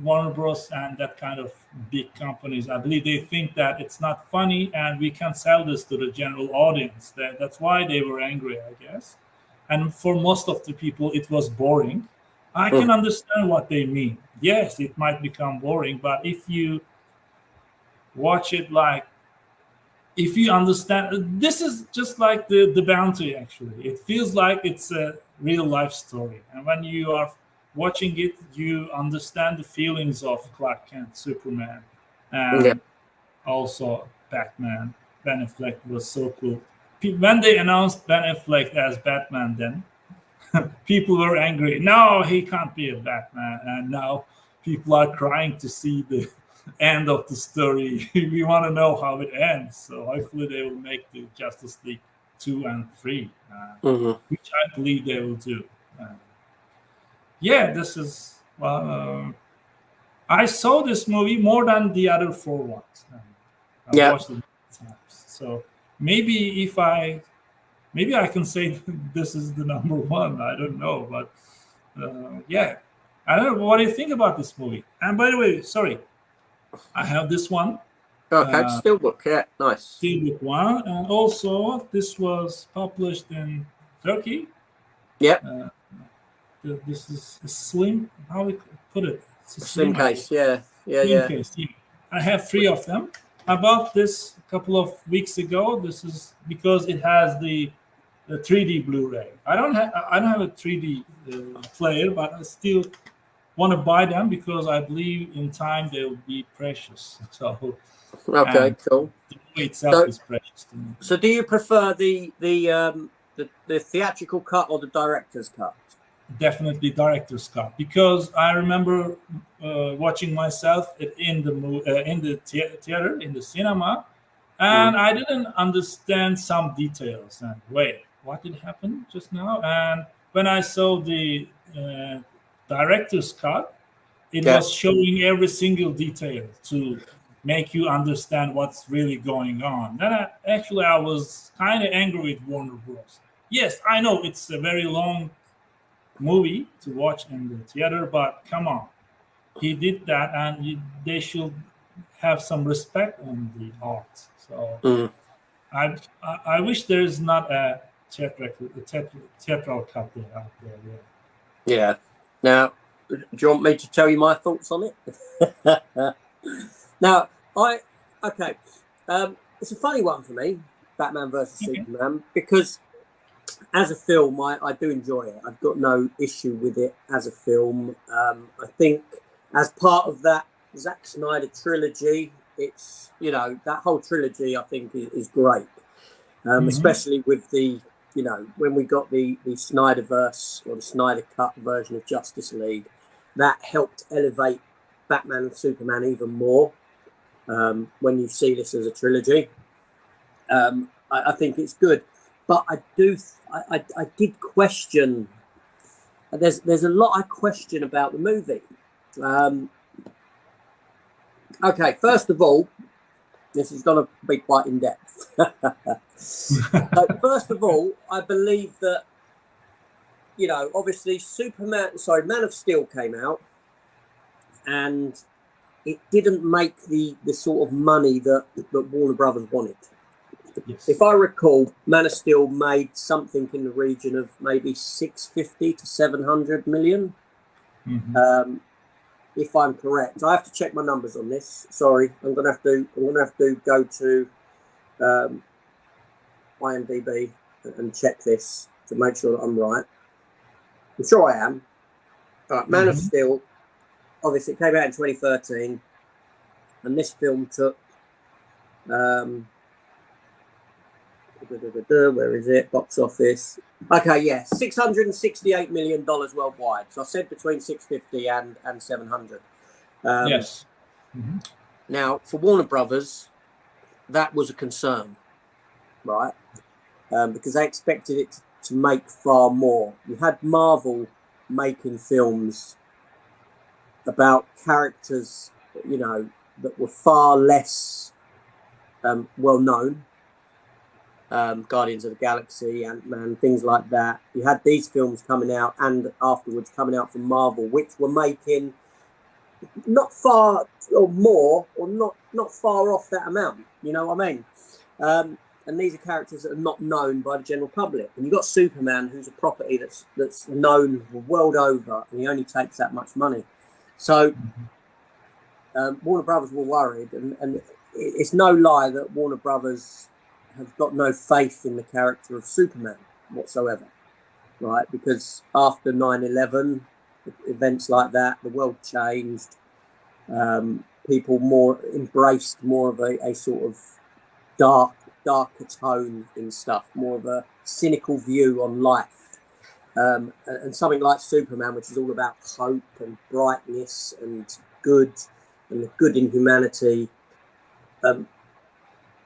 Warner Bros. And that kind of big companies, I believe they think that it's not funny and we can sell this to the general audience. That's why they were angry, I guess. And for most of the people, it was boring. I can understand what they mean. Yes, it might become boring, but if you watch it if you understand, this is just like the Bounty, actually. It feels like it's a real life story. And when you are watching it, you understand the feelings of Clark Kent, Superman, and also Batman. Ben Affleck was so cool. when they announced Ben Affleck as Batman, then people were angry. No, he can't be a Batman. And now people are crying to see the end of the story. We want to know how it ends. So hopefully they will make the Justice League 2 and 3, which I believe they will do. Yeah, this is. I saw this movie more than the other 4 ones. I watched it times. So maybe maybe I can say this is the number 1. I don't know, but yeah, I don't know. What do you think about this movie? And by the way, sorry, I have this one. Okay, Steelbook, yeah, nice. Steelbook 1, and also this was published in Turkey. Yeah. This is a slim. How we put it? It's a slim case, yeah. Case, yeah. I have 3 of them. I bought this a couple of weeks ago. This is because it has the 3D Blu-ray. I don't have a 3D player, but I still want to buy them because I believe in time they will be precious. So okay, cool. The movie itself is precious to me. So do you prefer the theatrical cut or the director's cut? Definitely director's cut, because I remember watching myself in the theater, in the cinema, and I didn't understand some details. And wait, what did happen just now? And when I saw the director's cut, it was showing every single detail to make you understand what's really going on. Then I was kind of angry with Warner Bros. Yes, I know it's a very long movie to watch in the theater, but come on, he did that, and they should have some respect on the art. So I wish there is not a theatrical cut out there. Yeah. Now, do you want me to tell you my thoughts on it? Now, it's a funny one for me, Batman versus Superman, because as a film, I do enjoy it. I've got no issue with it as a film. I think as part of that Zack Snyder trilogy, it's, that whole trilogy I think is great, especially with the, when we got the Snyderverse or the Snyder Cut version of Justice League, that helped elevate Batman and Superman even more. When you see this as a trilogy, I think it's good. But I did question. There's a lot I question about the movie. Okay, first of all, this is going to be quite in depth. First of all, I believe that obviously Man of Steel came out, and it didn't make the sort of money that Warner Brothers wanted. Yes. If I recall, Man of Steel made something in the region of maybe 650 to 700 million. If I'm correct, I have to check my numbers on this. Sorry, I'm gonna have to go to IMDb and check this to make sure that I'm right. I'm sure I am. All right, Man of Steel. Obviously, it came out in 2013, and this film took. Where is it? Box office. Okay, yeah, $668 million worldwide. So I said between 650 and 700. Yes. Now, for Warner Brothers, that was a concern, right? Because they expected it to make far more. You had Marvel making films about characters, that were far less well known. Guardians of the Galaxy, Ant-Man, things like that. You had these films coming out and afterwards coming out from Marvel, which were making not far or more or not far off that amount. You know what I mean? And these are characters that are not known by the general public. And you've got Superman, who's a property that's known the world over, and he only takes that much money. So Warner Brothers were worried, and it's no lie that Warner Brothers have got no faith in the character of Superman whatsoever, right? Because after 9/11, events like that, the world changed. People embraced more of a sort of dark darker tone in stuff, more of a cynical view on life. And something like Superman, which is all about hope and brightness and good and the good in humanity,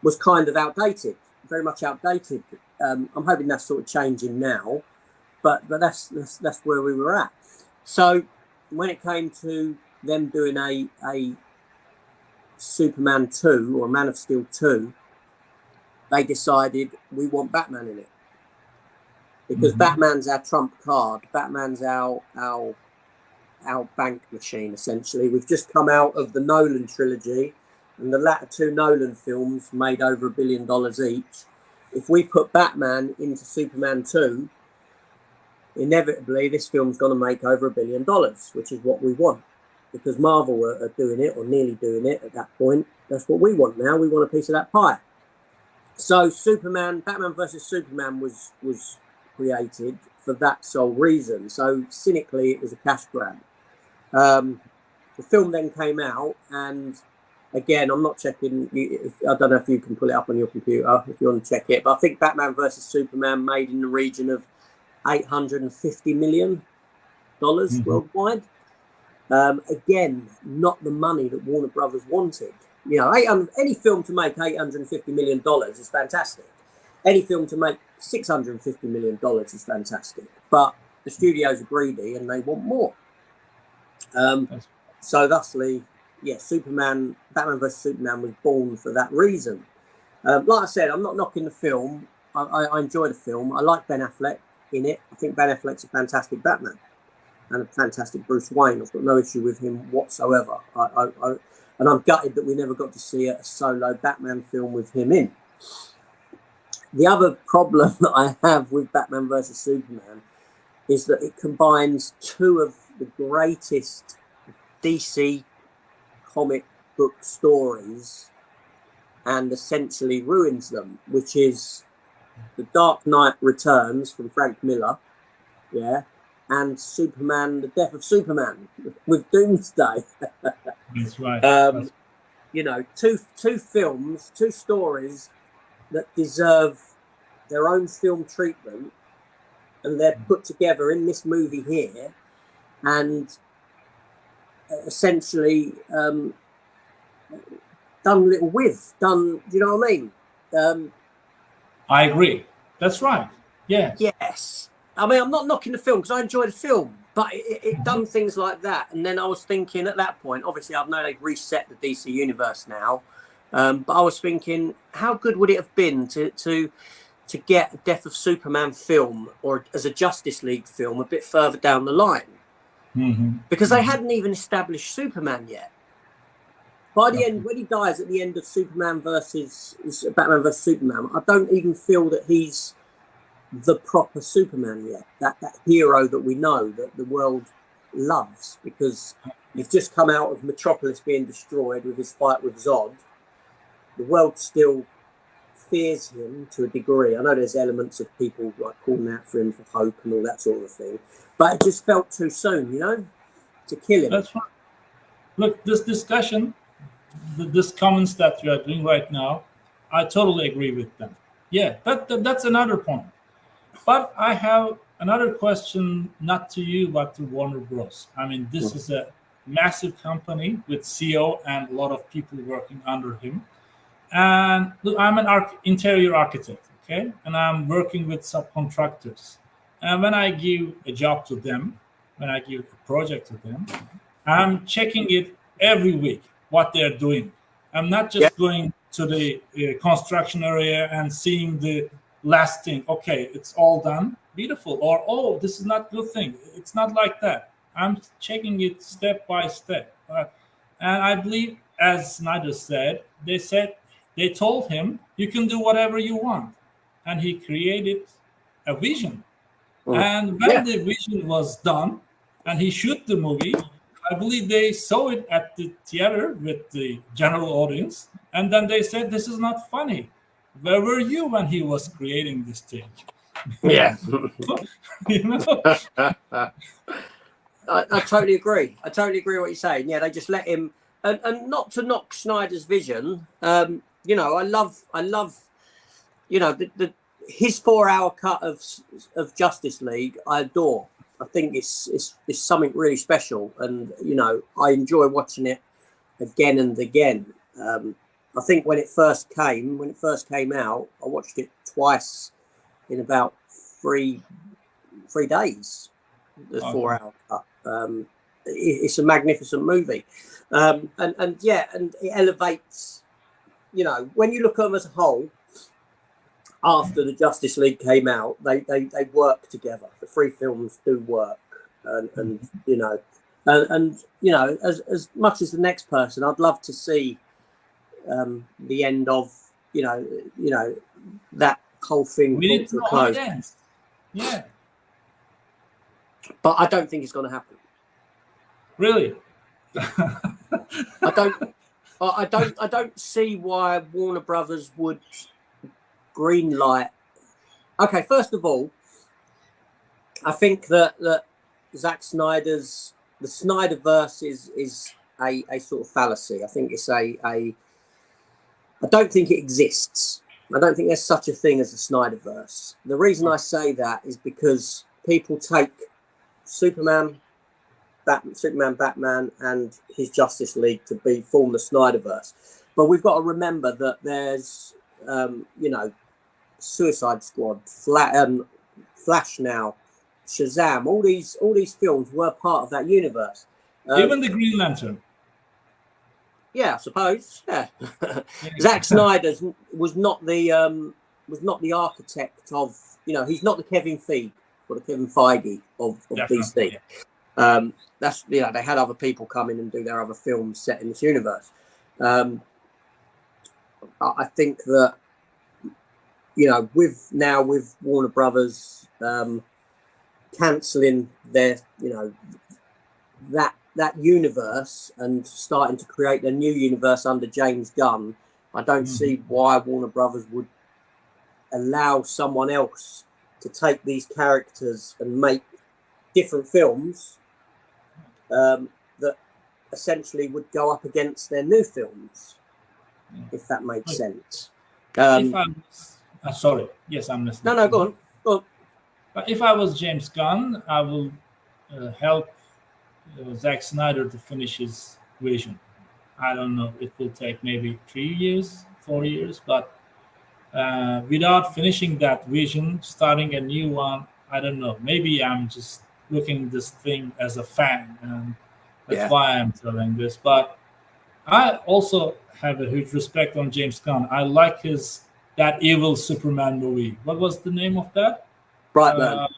was kind of outdated, very much outdated. I'm hoping that's sort of changing now, but that's where we were at. So when it came to them doing a Superman 2 or Man of Steel 2, they decided we want Batman in it. Because Batman's our trump card. Batman's our bank machine, essentially. We've just come out of the Nolan trilogy, and the latter two Nolan films made over $1 billion each. If we put Batman into Superman 2, inevitably this film's going to make over $1 billion, which is what we want. Because Marvel are doing it, or nearly doing it at that point. That's what we want now. We want a piece of that pie. So Batman versus Superman was created for that sole reason. So cynically, it was a cash grab. The film then came out, and again, I'm not checking. I don't know if you can pull it up on your computer if you want to check it, but I think Batman versus Superman made in the region of $850 million worldwide. Again, not the money that Warner Brothers wanted. You know, any film to make $850 million is fantastic. Any film to make $650 million is fantastic. But the studios are greedy and they want more. So thusly, yeah, Batman vs Superman was born for that reason. Like I said, I'm not knocking the film. I enjoy the film. I like Ben Affleck in it. I think Ben Affleck's a fantastic Batman and a fantastic Bruce Wayne. I've got no issue with him whatsoever. And I'm gutted that we never got to see a solo Batman film with him in. The other problem that I have with Batman vs Superman is that it combines two of the greatest DC comic book stories and essentially ruins them, which is The Dark Knight Returns from Frank Miller, and Superman, The Death of Superman with Doomsday. That's right. You know, two films, two stories that deserve their own film treatment, and they're put together in this movie here, and essentially done little with. Do you know what I mean? I agree. That's right. Yeah. Yes. I mean, I'm not knocking the film because I enjoy the film, but it done things like that. And then I was thinking at that point, obviously I know they've reset the DC universe now, but I was thinking, how good would it have been to get a Death of Superman film or as a Justice League film a bit further down the line? Because they hadn't even established Superman yet. By the end, when he dies at the end of Batman versus Superman, I don't even feel that he's the proper Superman yet. That hero that we know, that the world loves, because you've just come out of Metropolis being destroyed with his fight with Zod. The world still fears him to a degree. I know there's elements of people like calling out for him for hope and all that sort of thing, but it just felt too soon, you know, to kill him. That's right. Look, this discussion, this comments that you are doing right now, I totally agree with them. Yeah, that's another point. But I have another question, not to you, but to Warner Bros. I mean, this is a massive company with CEO and a lot of people working under him. And look, I'm an interior architect, okay? And I'm working with subcontractors. And when I give a job to them, when I give a project to them, I'm checking it every week, what they're doing. I'm not just going to the construction area and seeing the last thing. Okay, it's all done, beautiful. Or, oh, this is not good thing. It's not like that. I'm checking it step by step. And I believe, as Snyder said, they told him, you can do whatever you want. And he created a vision. And when the vision was done and he shoot the movie, I believe they saw it at the theater with the general audience. And then they said, this is not funny. Where were you when he was creating this thing? Yeah. You know? I totally agree. I totally agree with what you're saying. Yeah, they just let him, and not to knock Snyder's vision. You know, I love his 4-hour cut of Justice League, I adore. I think it's something really special, and I enjoy watching it again and again. I think when it first came out, I watched it twice in about three days. The 4-hour cut. It's a magnificent movie, and it elevates. When you look at them as a whole, after the Justice League came out, they work together. The 3 films do work, and as much as the next person, I'd love to see the end of that whole thing brought to a close. Yeah, but I don't think it's going to happen. Really? I don't see why Warner Brothers would green light. Okay, first of all, I think that Zack Snyder's the Snyderverse is a sort of fallacy. I think it's I don't think it exists. I don't think there's such a thing as the Snyderverse. The reason I say that is because people take Superman, Batman, and his Justice League to form the Snyderverse. But we've got to remember that there's, Suicide Squad, Flash now, Shazam. All these films were part of that universe. Even the Green Lantern. Yeah, I suppose. Yeah, Zack Snyder was not the architect of. He's not the Kevin Feige or the Kevin Feige of DC. Yeah. That's they had other people come in and do their other films set in this universe. I think that with Warner Brothers cancelling their that universe and starting to create a new universe under James Gunn, I don't see why Warner Brothers would allow someone else to take these characters and make different films that essentially would go up against their new films, if that makes sense. Sorry. Yes, I'm listening. No, go on. But if I was James Gunn, I will help Zack Snyder to finish his vision. I don't know. It will take maybe 3 years, 4 years, but without finishing that vision, starting a new one, I don't know. Maybe I'm just looking at this thing as a fan, and that's why I'm telling this. But I also have a huge respect on James Gunn. I like that evil Superman movie. What was the name of that? Brightburn.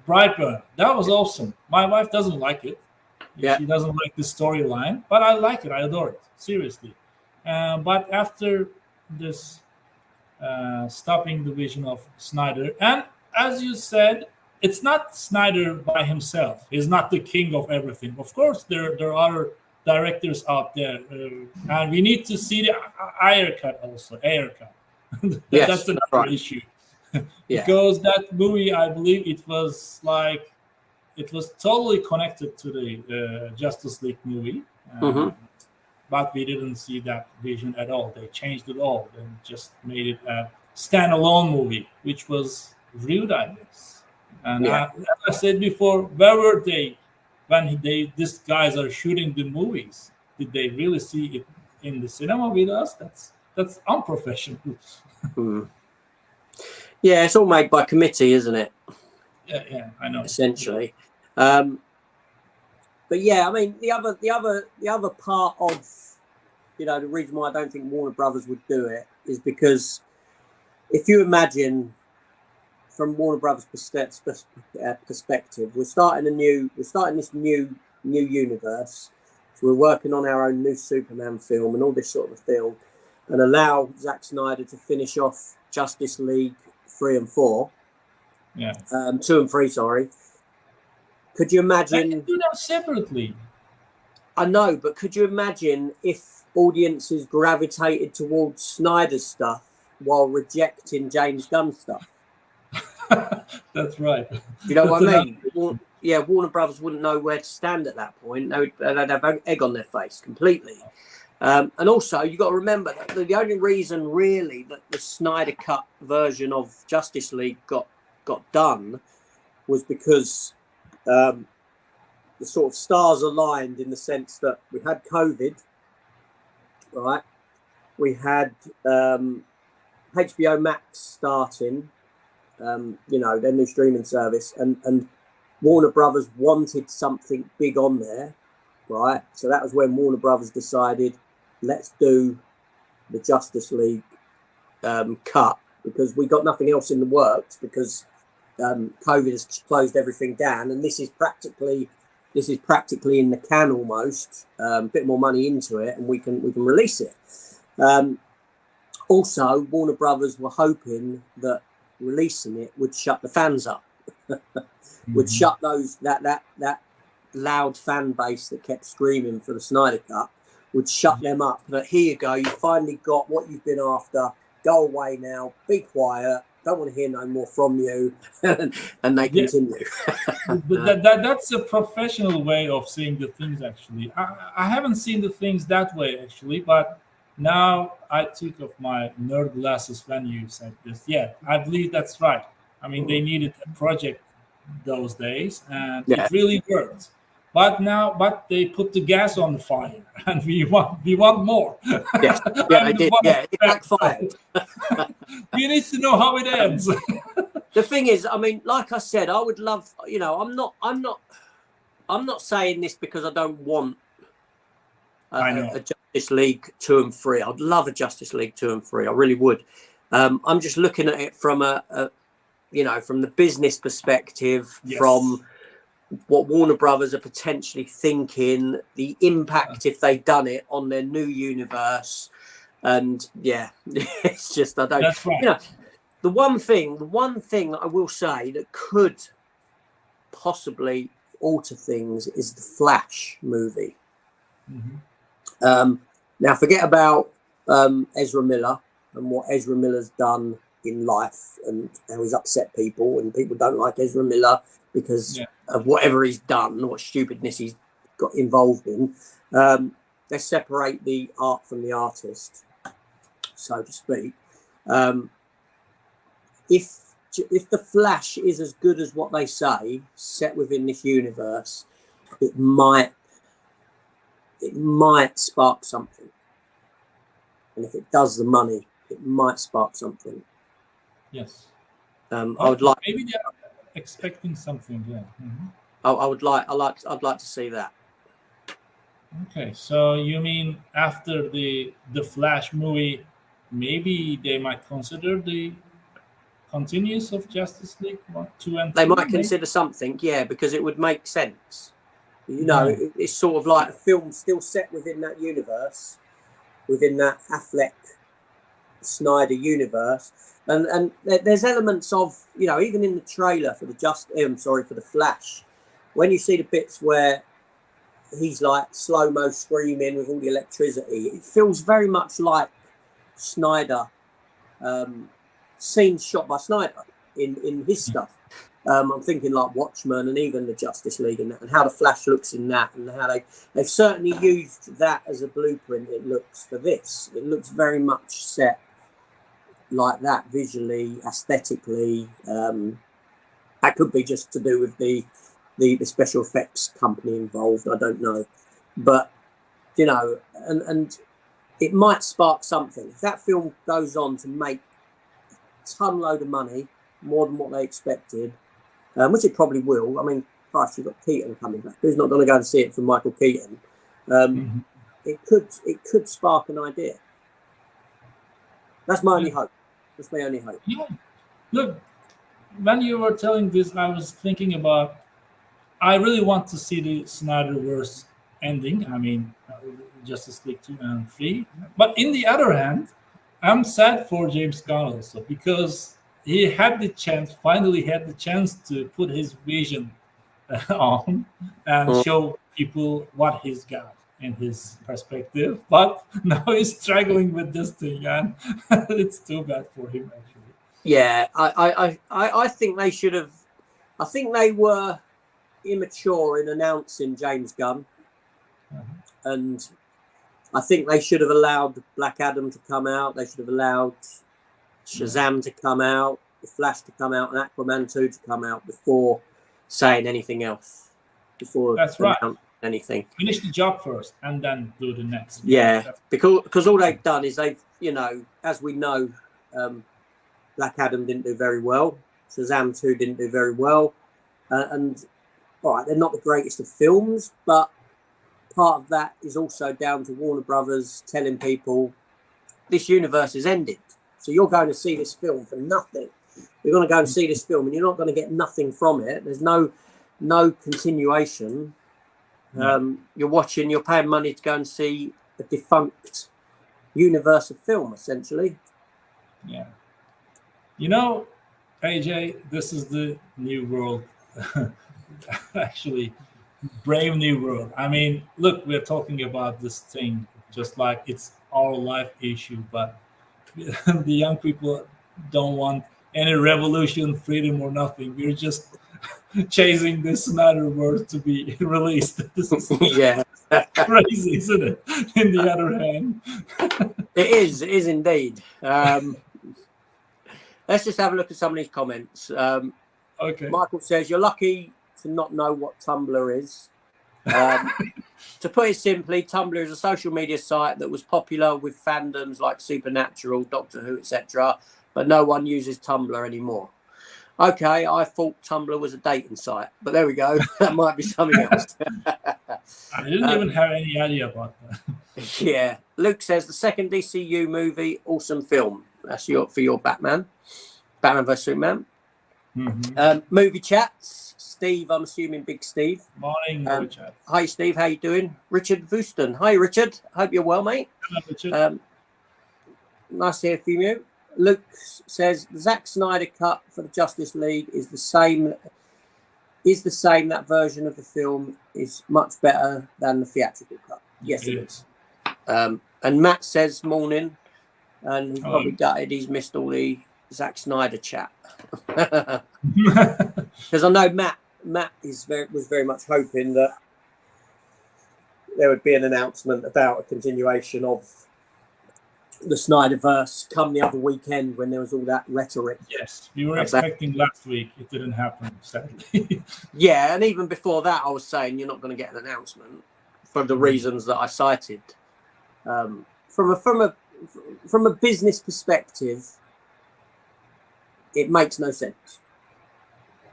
Brightburn. That was awesome. My wife doesn't like it. Yeah. She doesn't like the storyline, but I like it. I adore it. Seriously. But after this stopping the vision of Snyder, and as you said, it's not Snyder by himself. He's not the king of everything. Of course, there are directors out there, and we need to see the Ayer cut also. Ayer cut. That's another issue. Because that movie, I believe it was totally connected to the Justice League movie, but we didn't see that vision at all. They changed it all and just made it a standalone movie, which was rude, I guess. And as I said before, where were they when these guys are shooting the movies? Did they really see it in the cinema with us? That's unprofessional. Yeah, it's all made by committee, isn't it? Yeah, I know. Essentially, but yeah, I mean, the other part of the reason why I don't think Warner Brothers would do it is because if you imagine from Warner Brothers' perspective, we're starting this new universe. So we're working on our own new Superman film and all this sort of thing, and allow Zack Snyder to finish off Justice League 3 and 4. 2 and 3, sorry. Could you imagine? They can do that separately. I know, but could you imagine if audiences gravitated towards Snyder's stuff while rejecting James Gunn's stuff? That's right. You know what I mean? Warner Brothers wouldn't know where to stand at that point. They'd have egg on their face completely. And also, you've got to remember that the only reason really that the Snyder Cut version of Justice League got done was because the sort of stars aligned, in the sense that we had COVID, right? We had HBO Max starting, their new streaming service, and Warner Brothers wanted something big on there, right? So that was when Warner Brothers decided, let's do the Justice League cut, because we got nothing else in the works, because COVID has closed everything down, and this is practically in the can almost. A bit more money into it, and we can release it. Also, Warner Brothers were hoping that releasing it would shut the fans up, would shut that loud fan base that kept screaming for the Snyder Cut, would shut them up. But here you go, you finally got what you've been after. Go away now, be quiet, don't want to hear no more from you, and they continue. But that's a professional way of seeing the things, actually. I haven't seen the things that way, actually, but now I took off my nerd glasses when you said this. Yeah, I believe that's right. I mean, they needed a project those days, and it really worked. But they put the gas on the fire, and we want more. Yes, yeah, they did. Yeah, it backfired. We need to know how it ends. The thing is, I mean, like I said, I would love. I'm not saying this because I don't want a Justice League 2 and 3. I'd love a Justice League 2 and 3. I really would. I'm just looking at it from from the business perspective, from what Warner Brothers are potentially thinking, the impact if they'd done it on their new universe. And it's just, I don't, that's right. The one thing that I will say that could possibly alter things is the Flash movie. Now, forget about Ezra Miller and what Ezra Miller's done in life, and how he's upset people, and people don't like Ezra Miller because of whatever he's done, what stupidness he's got involved in. Let's separate the art from the artist, so to speak. If the Flash is as good as what they say, set within this universe, it might spark something. And if it does the money, it might spark something. Yes. I would like. Maybe they're expecting something. Yeah. I'd like to see that. Okay, so you mean after the Flash movie, maybe they might consider the continuous of Justice League 1, 2, and 3? They might consider something, because it would make sense. It's sort of like a film still set within that universe, within that Affleck Snyder universe, and there's elements of, even in the trailer for the Flash, when you see the bits where he's like slow-mo screaming with all the electricity, it feels very much like Snyder, scenes shot by Snyder in his stuff. I'm thinking like Watchmen, and even the Justice League, and how the Flash looks in that, and how they've certainly used that as a blueprint. It looks for this. It looks very much set like that, visually, aesthetically. That could be just to do with the special effects company involved. I don't know, but and it might spark something if that film goes on to make a ton load of money, more than what they expected, which it probably will. I mean, Christ, you've got Keaton coming back. Who's not going to go and see it from Michael Keaton? It could spark an idea. That's my only hope. That's my only hope. Yeah. Look, when you were telling this, I was thinking about, I really want to see the Snyderverse ending. I mean, Justice League 2 and 3. But in the other hand, I'm sad for James Gunn also, because he finally had the chance to put his vision on and show people what he's got in his perspective. But now he's struggling with this thing, and it's too bad for him, actually. Yeah, I think they should have. I think they were immature in announcing James Gunn, and I think they should have allowed Black Adam to come out. They should have allowed Shazam to come out, The Flash to come out, and Aquaman 2 to come out before saying anything else. Before That's right. Anything. Finish the job first and then do the next. Yeah, because all they've done is they've, as we know, Black Adam didn't do very well. Shazam 2 didn't do very well. And all right, they're not the greatest of films, but part of that is also down to Warner Brothers telling people this universe is ended. So you're going to see this film for nothing. You're going to go and see this film and you're not going to get nothing from it. There's no continuation. You're paying money to go and see a defunct universe of film, essentially. Yeah. AJ, this is the new world. Actually, brave new world. I mean, look, we're talking about this thing just like it's our life issue, but the young people don't want any revolution, freedom, or nothing. We're just chasing this Snyder Verse to be released. This is crazy, isn't it? In the other hand, it is indeed. Let's just have a look at some of these comments. Okay. Michael says, you're lucky to not know what Tumblr is. To put it simply, Tumblr is a social media site that was popular with fandoms like Supernatural, Doctor Who, etc., but no one uses Tumblr anymore. Okay, I thought Tumblr was a dating site, but there we go. That might be something else. I didn't even have any idea about that. Yeah. Luke says, the second DCU movie, awesome film. That's for your Batman vs Superman. Mm-hmm. Movie chats. Steve, I'm assuming Big Steve. Morning, Richard. Hi, Steve. How you doing? Richard Vouston. Hi, Richard. Hope you're well, mate. Hello, Richard. Nice to hear from you. Luke says the Zack Snyder cut for the Justice League is the same. That version of the film is much better than the theatrical cut. Yes, it is. And Matt says morning, and he's probably gutted he's missed all the Zack Snyder chat because I know Matt was very much hoping that there would be an announcement about a continuation of the Snyderverse come the other weekend when there was all that rhetoric. Yes, we were expecting last week. It didn't happen, sadly. Yeah, and even before that, I was saying you're not going to get an announcement for the reasons that I cited. From a business perspective, it makes no sense.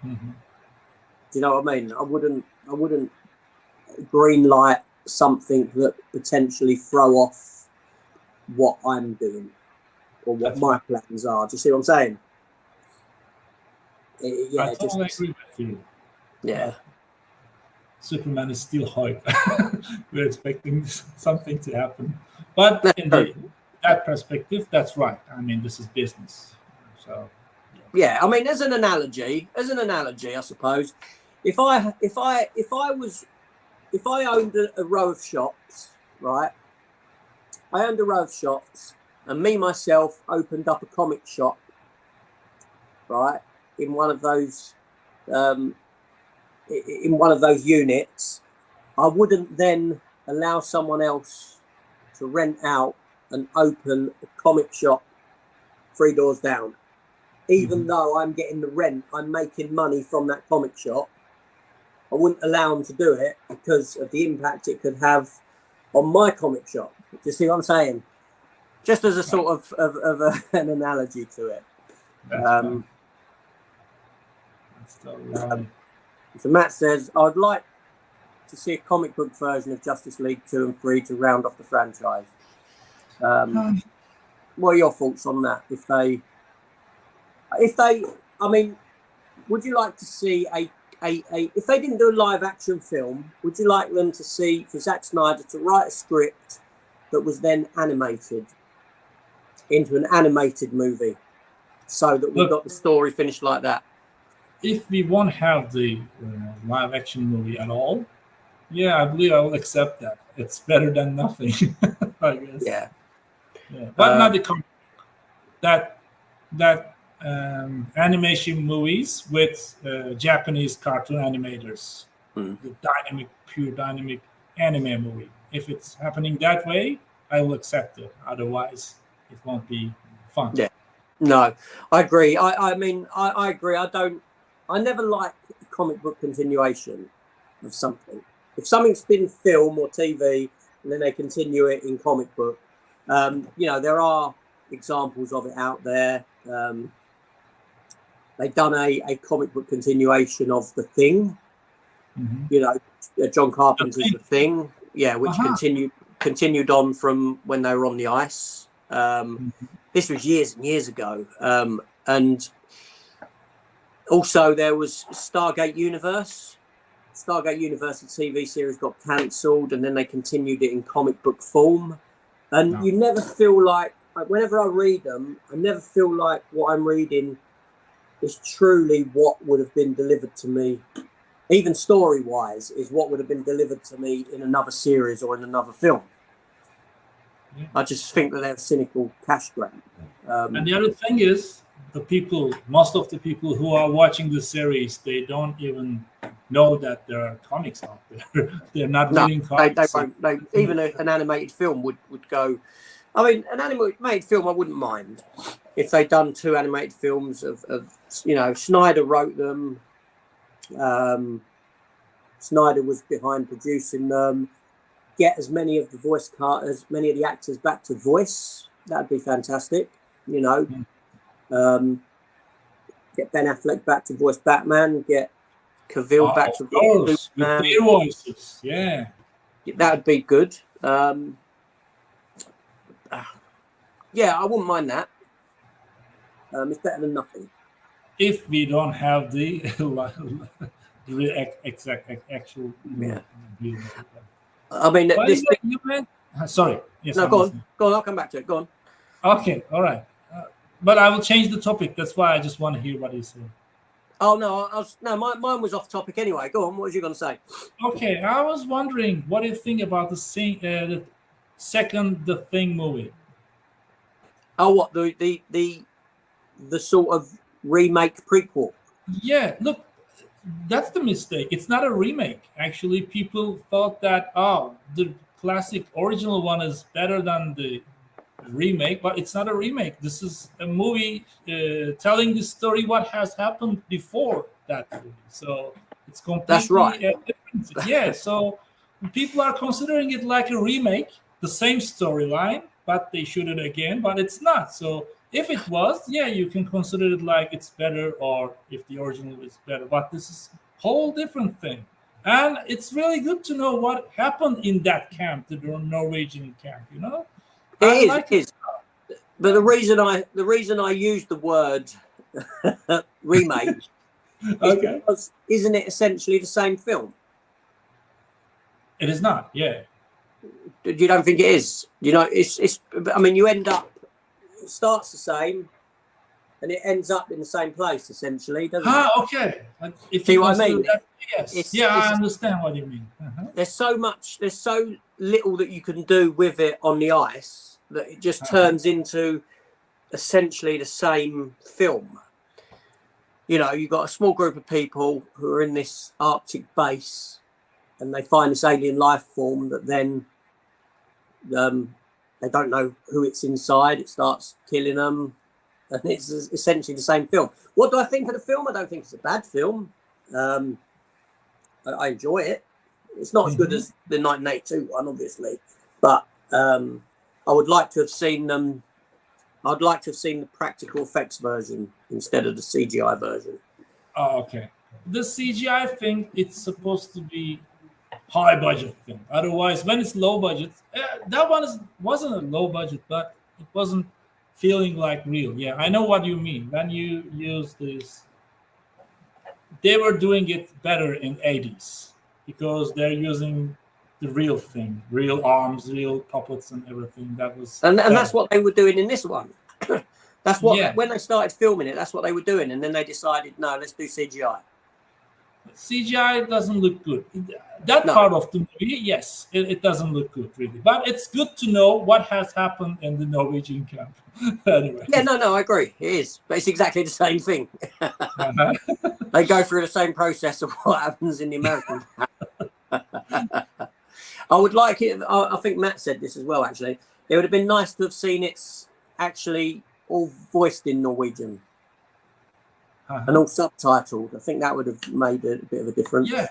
Mm-hmm. Do you know what I mean? I wouldn't green light something that potentially throw off what I'm doing or what my plans are. Do you see what I'm saying? I totally agree with you. Yeah. Superman is still hype. We're expecting something to happen. But in that perspective, that's right. I mean, this is business. So yeah, I mean, as an analogy, I suppose, if I owned a row of shops, right? I owned a row of shops, and me myself opened up a comic shop, right, in one of those units. I wouldn't then allow someone else to rent out and open a comic shop 3 doors down, even though I'm getting the rent. I'm making money from that comic shop. I wouldn't allow them to do it because of the impact it could have on my comic shop. Do you see what I'm saying? Just as a sort of an analogy to it. So Matt says, I'd like to see a comic book version of Justice League 2 and 3 to round off the franchise. What are your thoughts on that? If they, I mean, would you like to see if they didn't do a live action film, would you like them to see, for Zack Snyder to write a script that was then animated into an animated movie so that we got the story finished like that? If we won't have the live action movie at all, yeah, I believe I will accept that. It's better than nothing, I guess. Yeah. But not the comic. That animation movies with Japanese cartoon animators, the pure dynamic anime movie. If it's happening that way, I will accept it. Otherwise, it won't be fun. Yeah. No, I agree. I mean, I agree. I never like comic book continuation of something. If something's been film or TV and then they continue it in comic book, there are examples of it out there. They've done a comic book continuation of The Thing. Mm-hmm. John Carpenter's The Thing. Yeah, which continued on from when they were on the ice. This was years and years ago. And also there was Stargate Universe. Stargate Universe, the TV series, got cancelled, and then they continued it in comic book form. And you never feel like, whenever I read them, I never feel like what I'm reading is truly what would have been delivered to me, even story-wise, is what would have been delivered to me in another series or in another film. Yeah. I just think that they're a cynical cash grab. And the other thing is, most of the people who are watching the series, they don't even know that there are comics out there. They're not reading comics. They won't. Even an animated film would go. I mean, an animated film, I wouldn't mind if they'd done 2 animated films of Snyder wrote them. Snyder was behind producing them. Get as many of the actors back to voice. That'd be fantastic. Get Ben Affleck back to voice Batman. Get Cavill back to voice Superman. With their voices. Yeah, that would be good. Yeah, I wouldn't mind that. It's better than nothing. If we don't have the actual. Yeah. I mean, sorry. Yes. No, go on. I'll come back to it. Go on. Okay. All right. But I will change the topic. That's why I just want to hear what you say. Oh no! Mine was off topic anyway. Go on. What was you going to say? Okay, I was wondering, what do you think about the second The Thing movie? Oh, what the sort of remake prequel? Yeah, look, that's the mistake. It's not a remake. Actually, people thought that the classic original one is better than the remake, but it's not a remake. This is a movie telling the story what has happened before that movie. So it's completely that's right. Different. Yeah, so people are considering it like a remake, the same storyline, but they shoot it again, but it's not. So if it was, yeah, you can consider it like it's better, or if the original is better, but this is a whole different thing. And it's really good to know what happened in that camp, the Norwegian camp, It is. But the reason I used the word remake is because isn't it essentially the same film? It is not, yeah. You don't think it is? It's I mean, you end up, it starts the same and it ends up in the same place essentially, doesn't it? Okay. If See what I mean? Yes. I understand what you mean. There's so little that you can do with it on the ice that it just turns into essentially the same film. You've got a small group of people who are in this Arctic base and they find this alien life form that then they don't know who it's inside. It starts killing them. And it's essentially the same film. What do I think of the film? I don't think it's a bad film. I enjoy it. It's not as good as the 1982 one, obviously. But I would like to have seen them. I'd like to have seen the practical effects version instead of the CGI version. Oh, okay. The CGI thing, it's supposed to be high budget thing. Otherwise, when it's low budget, that one wasn't a low budget, but it wasn't feeling like real. Yeah, I know what you mean. When you use this, they were doing it better in 80s because they're using the real thing, real arms, real puppets and everything. That was and that's what they were doing in this one. That's what when they started filming it, that's what they were doing, and then they decided, no, let's do CGI. CGI doesn't look good. That part of the movie, yes, it doesn't look good really. But it's good to know what has happened in the Norwegian camp. Anyway. Yeah, no, I agree. It is. But it's exactly the same thing. They go through the same process of what happens in the American camp. I would like it. I think Matt said this as well, actually. It would have been nice to have seen it's actually all voiced in Norwegian and all subtitled. I think that would have made a bit of a difference. Yeah,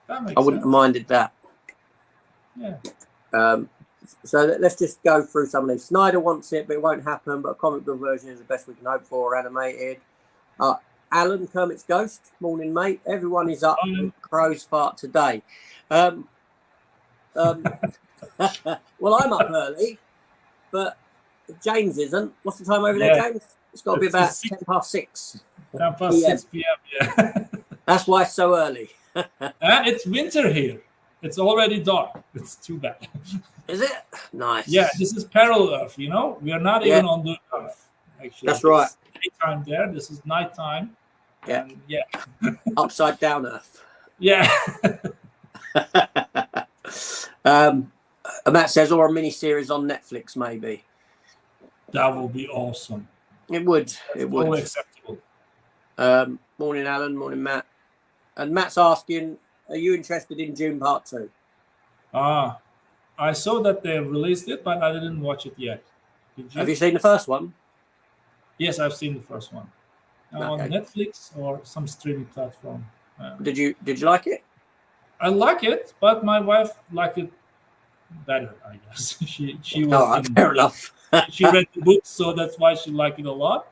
that makes I wouldn't have minded that. Yeah. So let's just go through some of these. Snyder wants it, but it won't happen. But a comic book version is the best we can hope for, animated. Alan, Kermit's Ghost, morning, mate. Everyone is up crow's fart today. Well, I'm up early, but James isn't. What's the time over there, James? It's got to be about 6:10. 6 p.m. Yeah. That's why it's so early. And it's winter here. It's already dark. It's too bad. Is it? Nice. Yeah, this is parallel Earth, We are not even on the Earth, actually. That's right. It's daytime there. This is nighttime. Yeah. And yeah. Upside down Earth. Yeah. Matt says, or a mini-series on Netflix, maybe. That will be awesome. It would. It would. All acceptable. Morning, Alan. Morning, Matt. And Matt's asking, are you interested in Dune Part 2? I saw that they released it, but I didn't watch it yet. Did you? Have you seen the first one? Yes, I've seen the first one. On Netflix or some streaming platform. Did you like it? I like it, but my wife liked it better, I guess. She was fair enough. She read the book, so that's why she liked it a lot.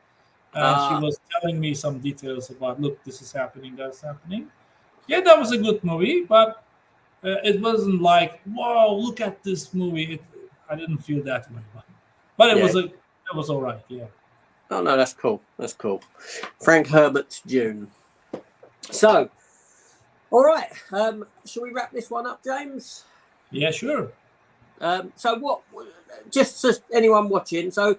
She was telling me some details about, look, this is happening, that's happening. Yeah, that was a good movie, but it wasn't like, wow, look at this movie. I didn't feel that way, but it was all right. Yeah. Oh no, that's cool. That's cool. Frank Herbert's Dune. So, all right. Shall we wrap this one up, James? Yeah, sure. So what? Just anyone watching. So,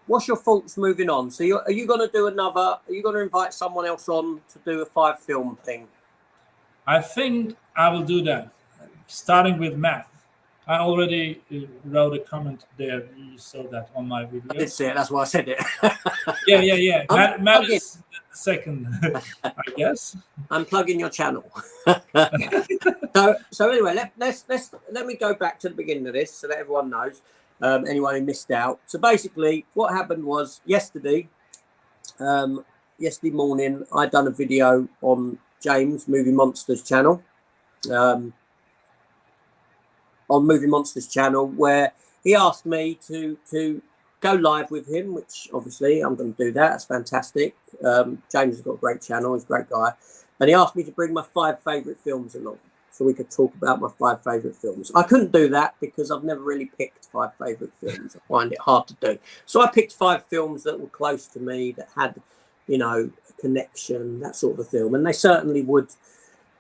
what's your thoughts moving on? So, are you going to do another? Are you going to invite someone else on to do a 5-film thing? I think I will do that, starting with Matt. I already wrote a comment there. You saw that on my video. I did see it. That's why I said it. Yeah. Matt is the second, I guess. I'm plugging your channel. So anyway, let me go back to the beginning of this so that everyone knows. Anyone who missed out. So basically, what happened was yesterday morning, I'd done a video on James Movie Monsters channel. On Movie Monsters channel, where he asked me to go live with him, which obviously I'm going to do that. That's fantastic. James has got a great channel. He's a great guy. And he asked me to bring my 5 favourite films along so we could talk about my 5 favourite films. I couldn't do that because I've never really picked 5 favourite films. I find it hard to do. So I picked 5 films that were close to me, that had, a connection, that sort of a film. And they certainly would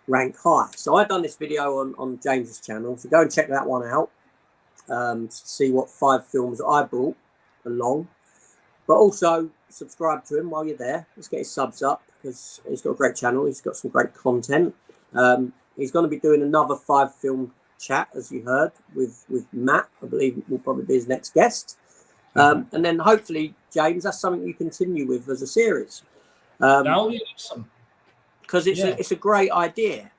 rank high. So I've done this video on James's channel, so go and check that one out to see what 5 films I brought along. But also subscribe to him while you're there. Let's get his subs up because he's got a great channel. He's got some great content. He's going to be doing another 5-film chat, as you heard, with Matt. I believe will probably be his next guest. And then hopefully, James, that's something you continue with as a series. That'll be awesome. Because it's a great idea.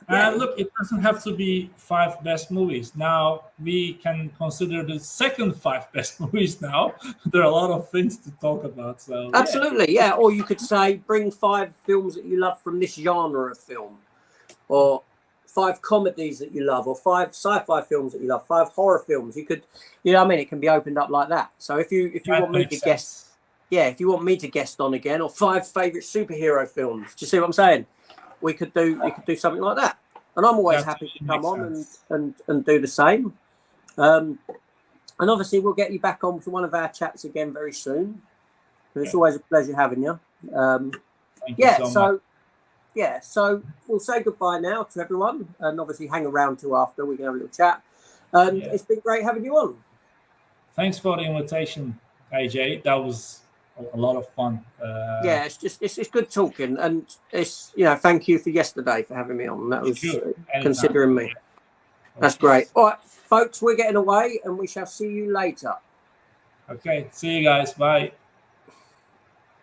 Look, it doesn't have to be 5 best movies. Now we can consider the second 5 best movies. Now there are a lot of things to talk about. So absolutely, yeah. Or you could say bring 5 films that you love from this genre of film, or 5 comedies that you love, or 5 sci-fi films that you love, 5 horror films. You could, it can be opened up like that. So if you want me to guest. Yeah, if you want me to guest on again, or 5 favourite superhero films, do you see what I'm saying? We could do something like that, and I'm always happy to come on and do the same. And obviously, we'll get you back on for one of our chats again very soon. It's always a pleasure having you. Thank you so much. So we'll say goodbye now to everyone, and obviously hang around till after we can have a little chat. And it's been great having you on. Thanks for the invitation, AJ. That was a lot of fun. It's good talking, and it's thank you for yesterday for having me on. That was considering me. That's great. All right, folks, we're getting away, and we shall see you later. Okay, see you guys. Bye.